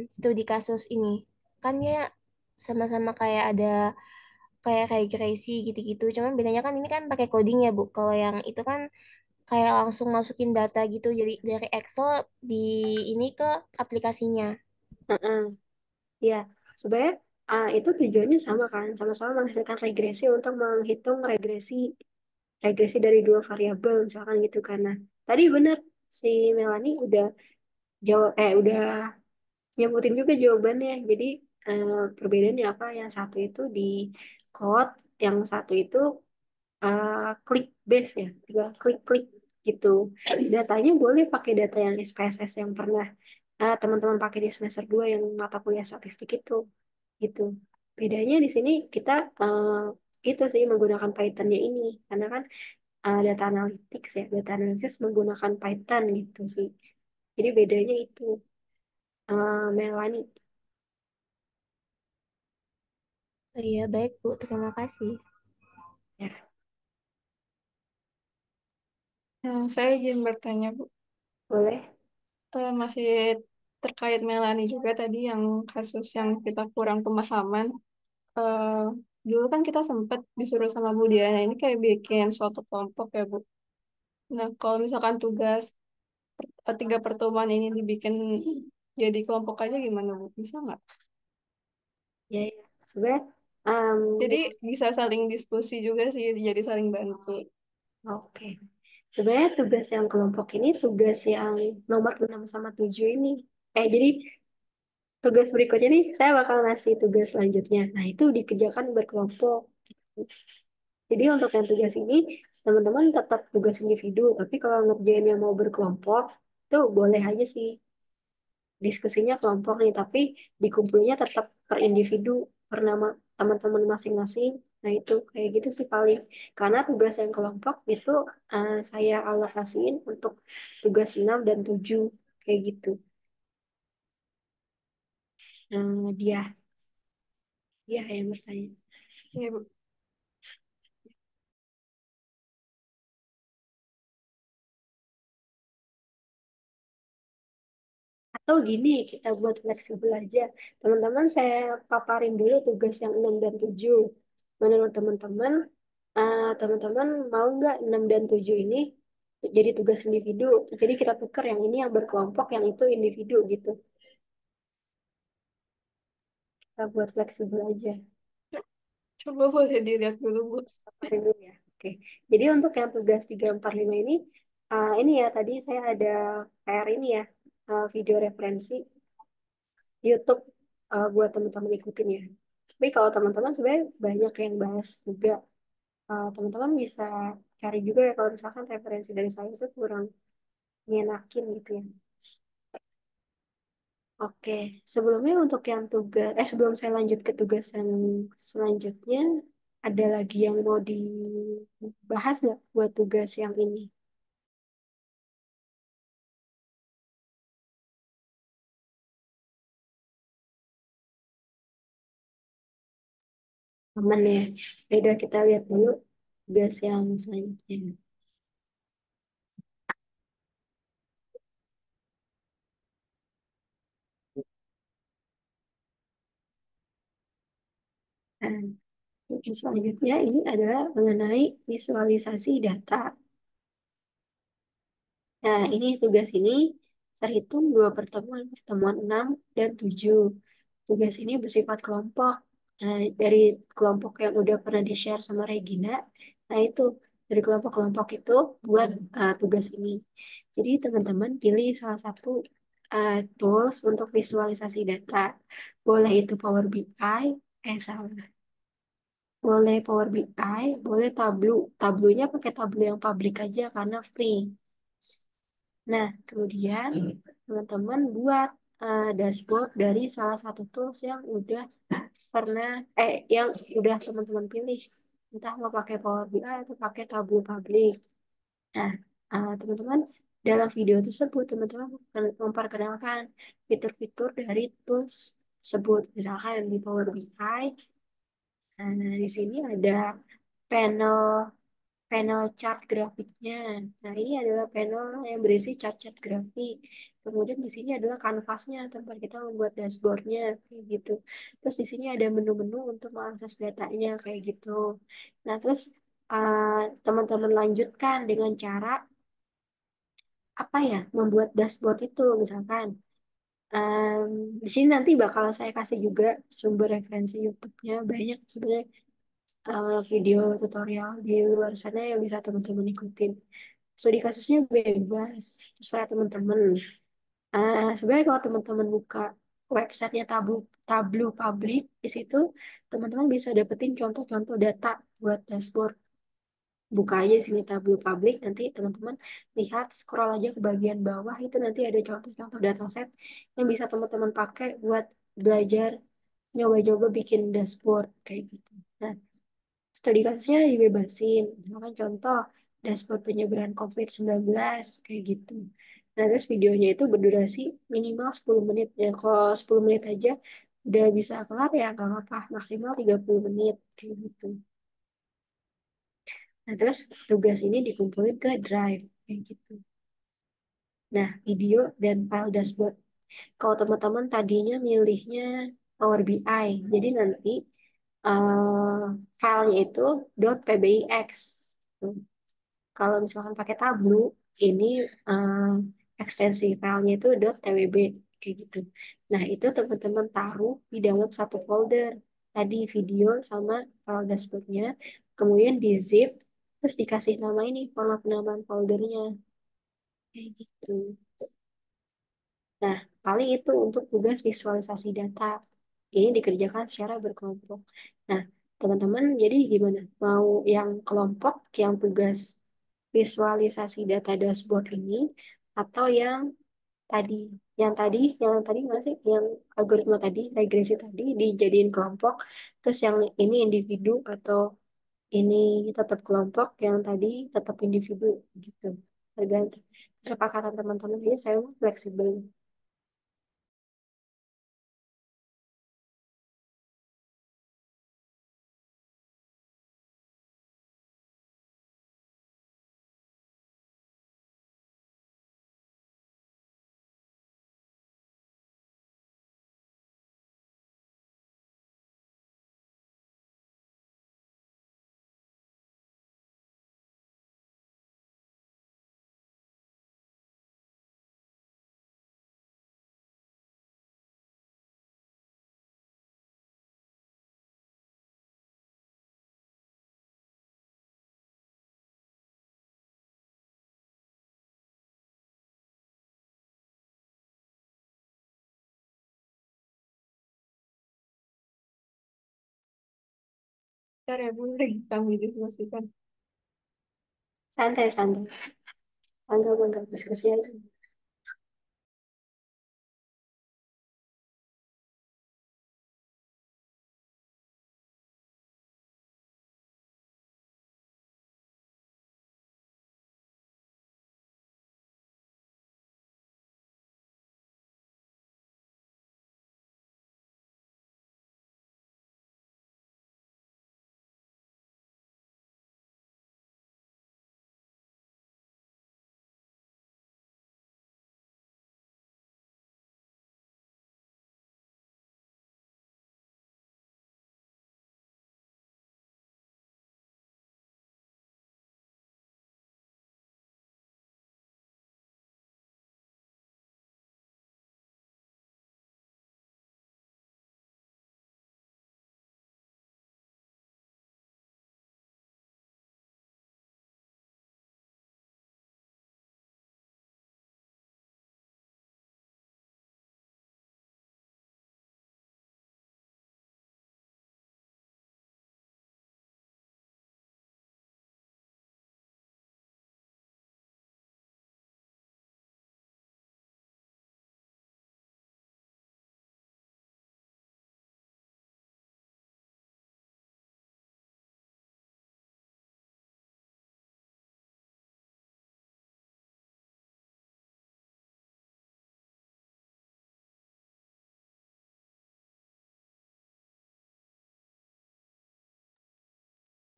studi kasus ini? Kan ya sama-sama kayak ada kayak regresi gitu-gitu. Cuman bedanya kan ini kan pakai coding ya Bu. Kalau yang itu kan kayak langsung masukin data gitu. Jadi dari Excel di ini ke aplikasinya. mm. Ya, sebenarnya itu tujuannya sama kan, sama-sama menghasilkan regresi untuk menghitung regresi dari dua variabel misalkan gitu kan. Nah, tadi benar si Melanie udah nyebutin juga jawabannya. Jadi perbedaannya apa? Yang satu itu di code, yang satu itu klik base ya, tinggal klik-klik gitu. Datanya boleh pakai data yang SPSS yang pernah teman-teman pakai di semester 2 yang mata kuliah statistik itu gitu. Bedanya di sini kita itu sih menggunakan Python-nya ini karena kan data analytics ya, data analisis menggunakan Python gitu sih. Jadi bedanya itu Melani. Oh iya, baik Bu. Terima kasih. Ya, Saya izin bertanya, Bu. boleh. Masih terkait Melani juga tadi yang kasus yang kita kurang pemahaman. Eh, Dulu kan kita sempat disuruh sama Bu Diana ini kayak bikin suatu kelompok ya, Bu. Nah, kalau misalkan tugas tiga pertemuan ini dibikin jadi kelompok aja gimana, Bu? Bisa nggak? Ya, ya. Sebenarnya Jadi bisa saling diskusi juga sih, jadi saling bantu. oke. Sebenarnya tugas yang kelompok ini tugas yang nomor 6 sama 7 ini. Jadi tugas berikutnya nih saya bakal ngasih tugas selanjutnya. Nah, itu dikerjakan berkelompok. Jadi untuk yang tugas ini, teman-teman tetap tugas individu, tapi kalau ngerjain yang mau berkelompok, itu boleh aja sih diskusinya kelompok nih, tapi dikumpulnya tetap per individu, per nama teman-teman masing-masing. Nah, itu kayak gitu sih paling. Karena tugas yang kelompok itu saya alokasiin untuk tugas 6 dan 7 kayak gitu. Dia, dia yang bertanya. Iya, Bu. Atau gini, kita buat fleksibel aja. Teman-teman, saya paparin dulu tugas yang 6 dan 7. Menurut teman-teman, teman-teman mau nggak 6 dan 7 ini jadi tugas individu? Jadi kita tukar yang ini yang berkelompok, yang itu individu gitu. Kita buat fleksibel aja. Coba boleh dilihat dulu, Bu. Paparin dulu ya. Oke. Jadi untuk yang tugas 3, 4, 5 ini ya tadi saya ada PR ini ya, video referensi YouTube buat teman-teman ikutin ya. Tapi kalau teman-teman sebenarnya banyak yang bahas juga. Teman-teman bisa cari juga ya kalau misalkan referensi dari saya itu kurang ngenakin gitu ya. Oke, sebelumnya untuk yang tugas, sebelum saya lanjut ke tugas yang selanjutnya, ada lagi yang mau dibahas nggak buat tugas yang ini? Aman ya? Ya udah kita lihat dulu tugas yang selanjutnya. Nah, yang selanjutnya ini adalah mengenai visualisasi data. Nah, ini tugas ini terhitung dua pertemuan, pertemuan 6 dan 7. Tugas ini bersifat kelompok. Nah, dari kelompok yang udah pernah di-share sama Regina, nah itu dari kelompok-kelompok itu buat tugas ini. Jadi teman-teman pilih salah satu tools untuk visualisasi data. Boleh itu Power BI, salah. Boleh Power BI, boleh Tableau. Tableau-nya pakai Tableau yang public aja karena free. Nah, kemudian teman-teman buat dashboard dari salah satu tools yang udah pernah, yang udah teman-teman pilih. Entah mau pakai Power BI atau pakai Tableau Public. Nah, teman-teman, dalam video tersebut, teman-teman memperkenalkan fitur-fitur dari tools tersebut. Misalkan di Power BI, nah, di sini ada panel panel chart grafiknya. Nah, ini adalah panel yang berisi chart-chart grafik. Kemudian di sini adalah kanvasnya, tempat kita membuat dashboardnya, kayak gitu. Terus di sini ada menu-menu untuk mengakses datanya, kayak gitu. Nah, terus teman-teman lanjutkan dengan cara apa ya, membuat dashboard itu, misalkan. Em, di sini nanti bakal saya kasih juga sumber referensi YouTube-nya banyak sebenarnya, video tutorial di luar sana yang bisa teman-teman ikutin. Studi kasusnya bebas, terserah teman-teman. Sebenarnya kalau teman-teman buka websitenya Tableau Public, di situ teman-teman bisa dapetin contoh-contoh data buat dashboard. Buka aja sini Tableau Public, nanti teman-teman lihat, scroll aja ke bagian bawah, itu nanti ada contoh-contoh dataset yang bisa teman-teman pakai buat belajar, nyoba-nyoba bikin dashboard, kayak gitu. Nah, studi kasusnya dibebasin. Misalkan contoh, dashboard penyebaran COVID-19, kayak gitu. Nah, terus videonya itu berdurasi minimal 10 menit. Ya, kalau 10 menit aja udah bisa kelar ya nggak apa-apa. Maksimal 30 menit, kayak gitu. Nah, terus tugas ini dikumpulin ke Drive, kayak gitu. Nah, video dan file dashboard. Kalau teman-teman tadinya milihnya Power BI, jadi nanti eh, filenya itu .pbix. Kalau misalkan pakai Tableau, ini ekstensi filenya itu .twb, kayak gitu. Nah, itu teman-teman taruh di dalam satu folder. Tadi video sama file dashboardnya, kemudian di zip, terus dikasih nama ini, format penamaan foldernya, kayak gitu. Nah, paling itu untuk tugas visualisasi data. Ini dikerjakan secara berkelompok. Nah, teman-teman, jadi gimana? Mau yang kelompok, yang tugas visualisasi data dashboard ini, atau tadi, yang tadi masih, yang algoritma tadi, regresi tadi, dijadiin kelompok, terus yang ini individu, atau ini tetap kelompok, yang tadi tetap individu, gitu. Tergantung kesepakatan teman-teman, ini saya fleksibel. Ntar ya Bu, lagi kami diskusikan. Santai, santai. Anggap, anggap diskusi aja.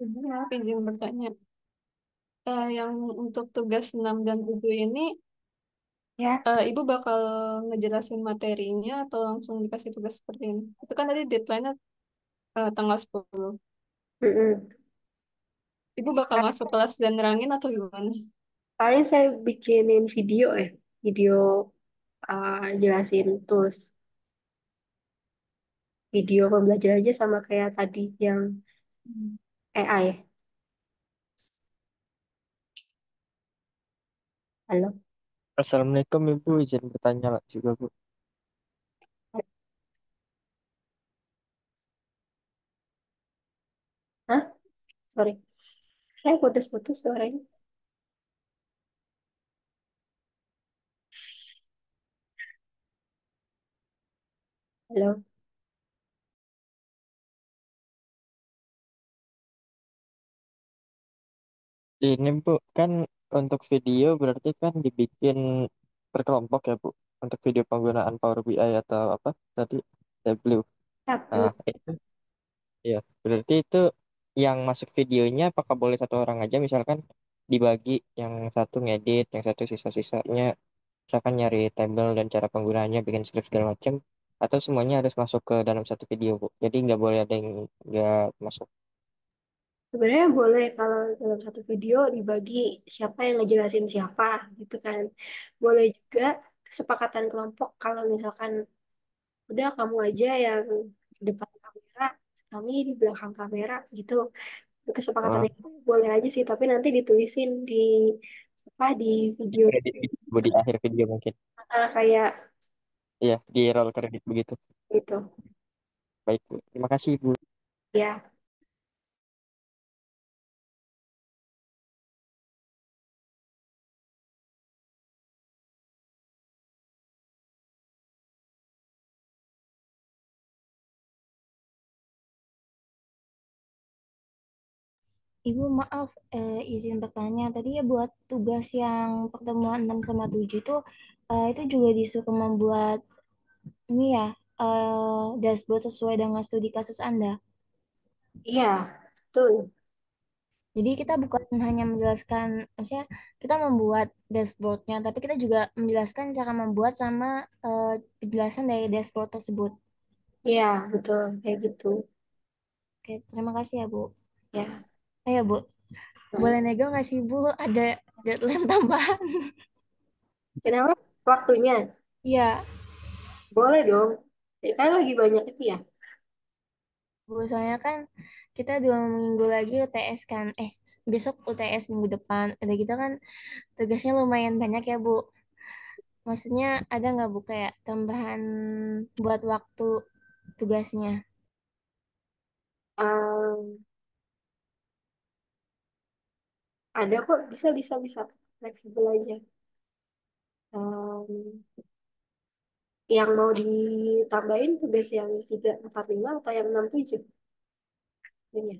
Ibu maaf izin bertanya. Yang untuk tugas 6 dan 7 ini, Ya, Ibu bakal ngejelasin materinya atau langsung dikasih tugas seperti ini? Itu kan tadi deadline-nya tanggal 10. mm-mm. Ibu bakal masuk kelas dan nerangin atau gimana? Paling saya bikinin video ya, video jelasin tools, video pembelajaran aja sama kayak tadi yang AI. Halo, Assalamualaikum Ibu, izin bertanya juga Bu. hah? Sorry, saya putus-putus suaranya. Halo, Ini Bu, kan untuk video berarti kan dibikin per kelompok ya Bu, untuk video penggunaan Power BI atau apa tadi, W. ya, Nah, itu ya, berarti itu yang masuk videonya apakah boleh satu orang aja, misalkan dibagi, yang satu ngedit, yang satu sisa-sisanya, misalkan nyari tabel dan cara penggunaannya, bikin script segala macam, atau semuanya harus masuk ke dalam satu video Bu. Jadi nggak boleh ada yang nggak masuk. sebenarnya boleh kalau dalam satu video dibagi siapa yang ngejelasin siapa gitu kan. Boleh juga kesepakatan kelompok kalau misalkan udah kamu aja yang di depan kamera, kami di belakang kamera gitu. Kesepakatan Oh, itu boleh aja sih, tapi nanti ditulisin di apa di di video kredit gitu, Bu, di akhir video mungkin. kayak Iya, di roll kredit begitu. gitu. Baik, Bu. Terima kasih, Bu. Ya, Ibu maaf, izin bertanya. Tadi ya buat tugas yang pertemuan 6 sama 7 itu juga disuruh membuat ini ya, dashboard sesuai dengan studi kasus Anda. iya, betul. Jadi kita bukan hanya menjelaskan, maksudnya kita membuat dashboardnya, tapi kita juga menjelaskan cara membuat sama penjelasan dari dashboard tersebut. Iya, betul kayak gitu. Oke, terima kasih ya Bu. Ya. Ya Bu, Nah, boleh nego nggak sih Bu? Ada deadline tambahan? kenapa waktunya? Iya, Boleh dong. Ya, kan lagi banyak itu ya. Bu, soalnya kan kita 2 minggu lagi UTS kan. Besok UTS minggu depan. Ada kita kan tugasnya lumayan banyak ya Bu. Maksudnya ada nggak Bu kayak tambahan buat waktu tugasnya? Ehm, ada kok, bisa bisa bisa fleksibel aja. Ehm, yang mau ditambahin tugas yang 3, 4, 5 atau yang 6, 7? Ini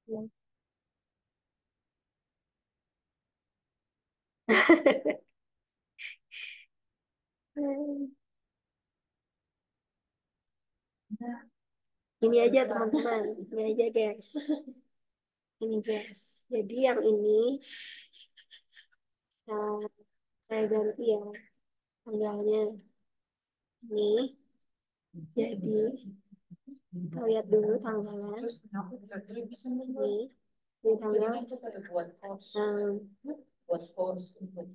ya. Hmm, ini aja teman-teman, ini aja guys. Ini guys. Jadi yang ini eh, saya ganti ya tanggalnya. Ini jadi kita lihat dulu tanggalan. Ini tanggal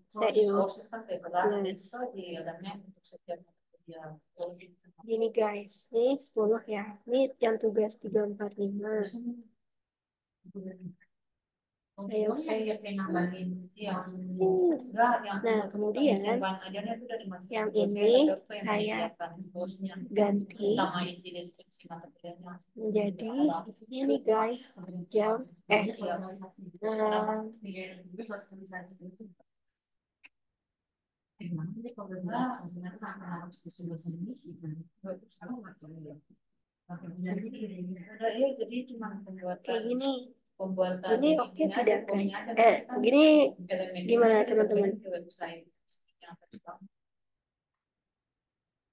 saya gini guys, ini 10 ya. Ini yang tugas 3, 4, 5. Saya save. Nah, kemudian yang ini saya ganti menjadi ini guys jam kayak gini. Ini oke tidak guys? Gini gimana teman-teman?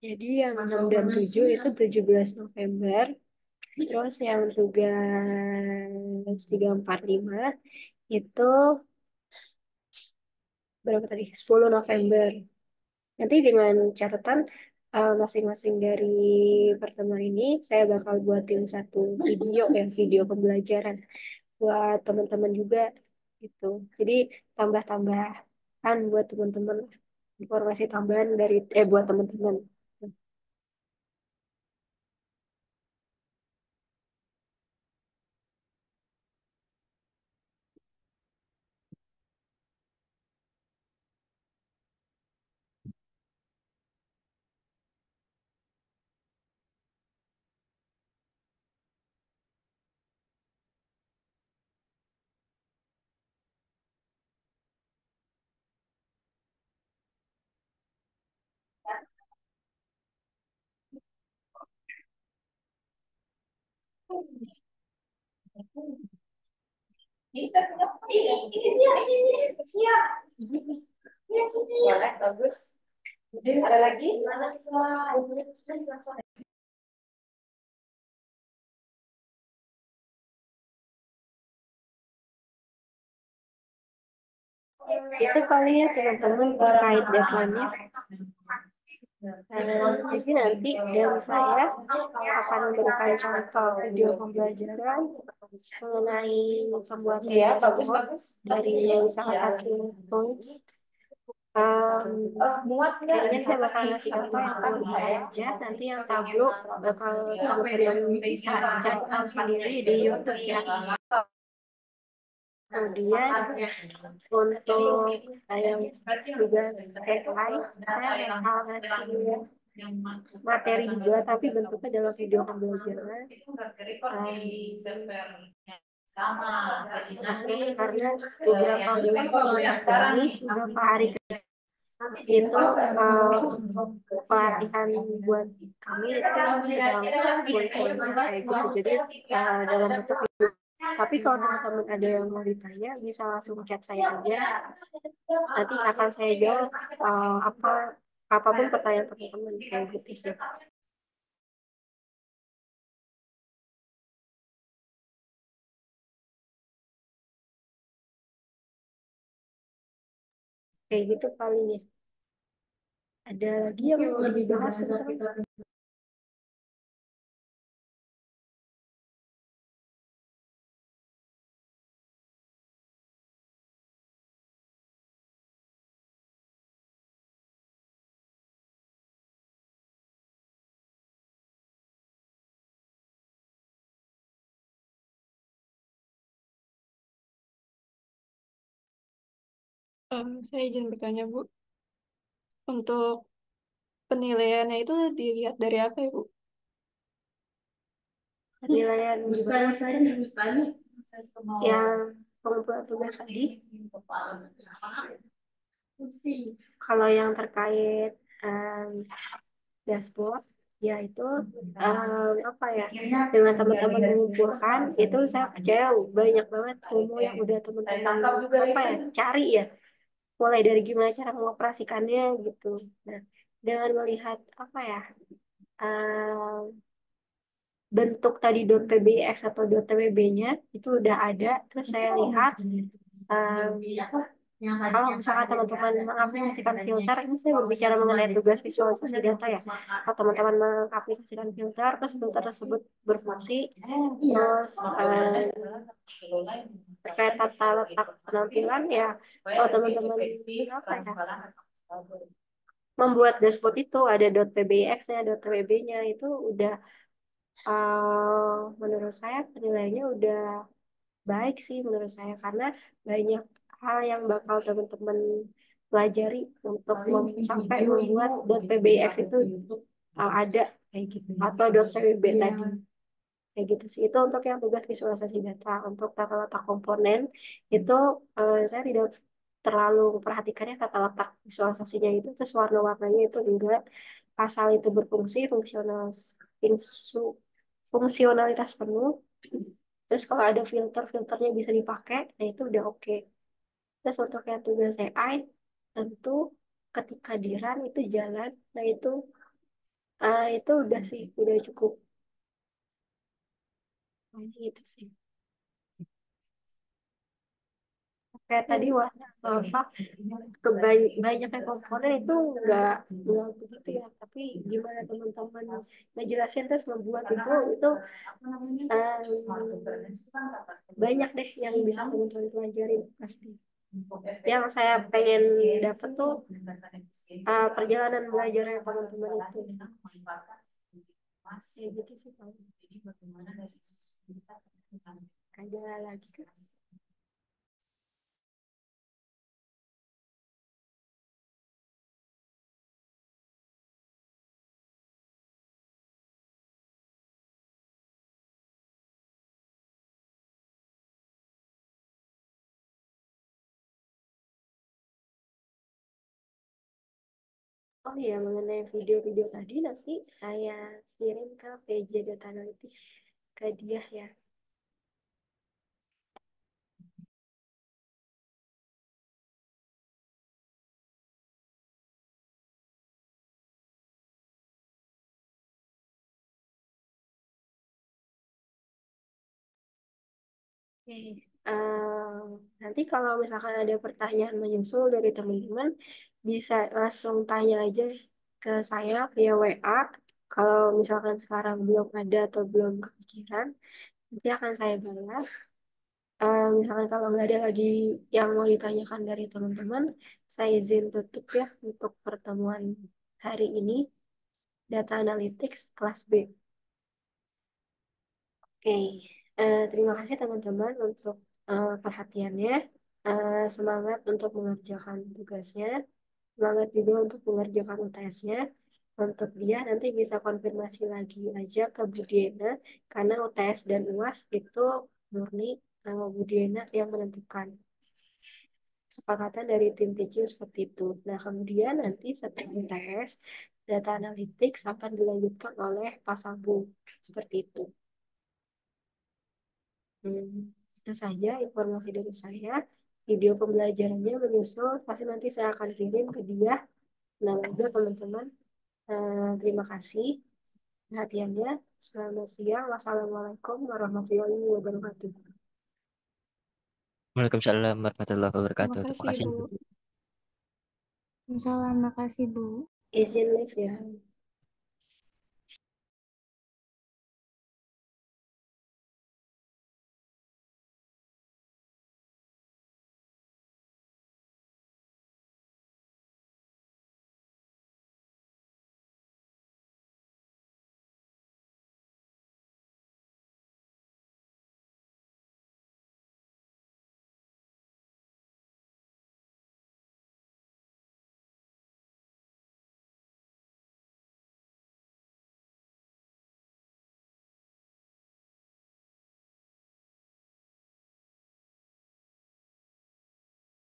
Jadi yang 6 dan 7 itu 17 November. Terus yang tugas 3, 4, 5 itu berapa tadi? 10 November. Nanti dengan catatan masing-masing dari pertemuan ini saya bakal buatin satu video ya, video pembelajaran buat teman-teman juga gitu. Jadi tambah-tambahan buat teman-teman, informasi tambahan dari buat teman-teman. Boleh, bagus. Ada lagi? Itu paling ya teman-teman terkait deadline-nya. Jadi nanti dari saya akan memberikan contoh video pembelajaran mengenai pembuatan dashboard dari salah satu tools. Kayaknya saya bakal ngasih contoh yang tablo aja. Nanti yang tablo bakal teman-teman bisa cari tahu sendiri di YouTube ya. Kemudian untuk yang tugas deadline, saya bakal ngasih materi juga, tapi bentuknya dalam video pembelajaran. Nanti karena beberapa bulan ini, beberapa hari itu pelatihan buat kami itu sedang kurikulum kayak gitu. Jadi dalam bentuk video. Tapi kalau teman-teman ada yang mau ditanya, bisa langsung chat saya aja. Nanti akan saya jawab apapun pertanyaan teman-teman kayak gitu sih. Kayak gitu paling ya. Ada lagi yang mau dibahas tentang? Saya izin bertanya, Bu. Untuk penilaiannya itu dilihat dari apa ya, Bu? Penilaian yang pengumpulan tugas tadi. Kalau yang terkait dashboard, yaitu apa ya, dengan teman-teman mengumpulkan itu saya percaya banyak banget ilmu yang udah teman-teman apa ya cari ya, mulai dari gimana cara mengoperasikannya gitu. Nah, dengan melihat apa ya bentuk tadi .pbx atau .twb-nya itu udah ada, terus saya lihat kalau misalkan teman-teman mengaplikasikan filter, ini saya berbicara mengenai tugas visualisasi data ya. Kalau teman-teman mengaplikasikan filter, terus filter tersebut berfungsi, terus terkait tata letak penampilan ya, kalau teman-teman apa ya, membuat dashboard itu ada .pbx-nya, .twb-nya itu udah menurut saya penilaiannya udah baik sih menurut saya, karena banyak hal yang bakal teman-teman pelajari untuk mencapai membuat .pbx itu ada kayak gitu, atau .twb tadi kayak gitu sih. Itu untuk yang tugas visualisasi data. Untuk tata letak komponen itu saya tidak terlalu memperhatikannya tata letak visualisasinya itu, terus warna-warnanya itu enggak, asal itu berfungsi fungsionalitas penuh. Terus kalau ada filternya bisa dipakai, nah itu udah oke. Terus untuk yang tugas AI, tentu ketika di run itu jalan, nah itu udah sih, udah cukup. Nah, ini itu sih. Kayak tadi Hmm. warna apa banyaknya komponen itu nggak begitu ya, tapi gimana teman-teman ngejelasin terus membuat itu banyak deh yang bisa teman-teman pelajarin pasti. Yang saya pengen dapat tuh perjalanan belajarnya teman-teman itu kayak gitu sih Pak. Ada lagi kan? Oh iya, mengenai video-video tadi nanti saya kirim ke PJ Data Analytics ke dia ya. Oke, nanti kalau misalkan ada pertanyaan menyusul dari teman-teman, bisa langsung tanya aja ke saya via WA. Kalau misalkan sekarang belum ada atau belum kepikiran, nanti akan saya balas. Misalkan kalau nggak ada lagi yang mau ditanyakan dari teman-teman, saya izin tutup ya untuk pertemuan hari ini, Data Analytics kelas B. Oke, terima kasih teman-teman untuk perhatiannya. Semangat untuk mengerjakan tugasnya, semangat juga untuk mengerjakan UTS-nya. Untuk dia nanti bisa konfirmasi lagi aja ke Bu Diana, karena UTS dan UAS itu murni Bu Diana yang menentukan. Kesepakatan dari tim teaching seperti itu. Nah, kemudian nanti setelah UTS, data analytics akan dilanjutkan oleh Pak Sabu. Seperti itu. Itu saja informasi dari saya. Video pembelajarannya menyusul, pasti nanti saya akan kirim ke dia. Nah, udah teman-teman, terima kasih perhatiannya. Selamat siang. Wassalamualaikum warahmatullahi wabarakatuh. Waalaikumsalam warahmatullahi Terima wabarakatuh. Terima kasih, kasih. Bu. Salam, makasih Bu. Izin live ya.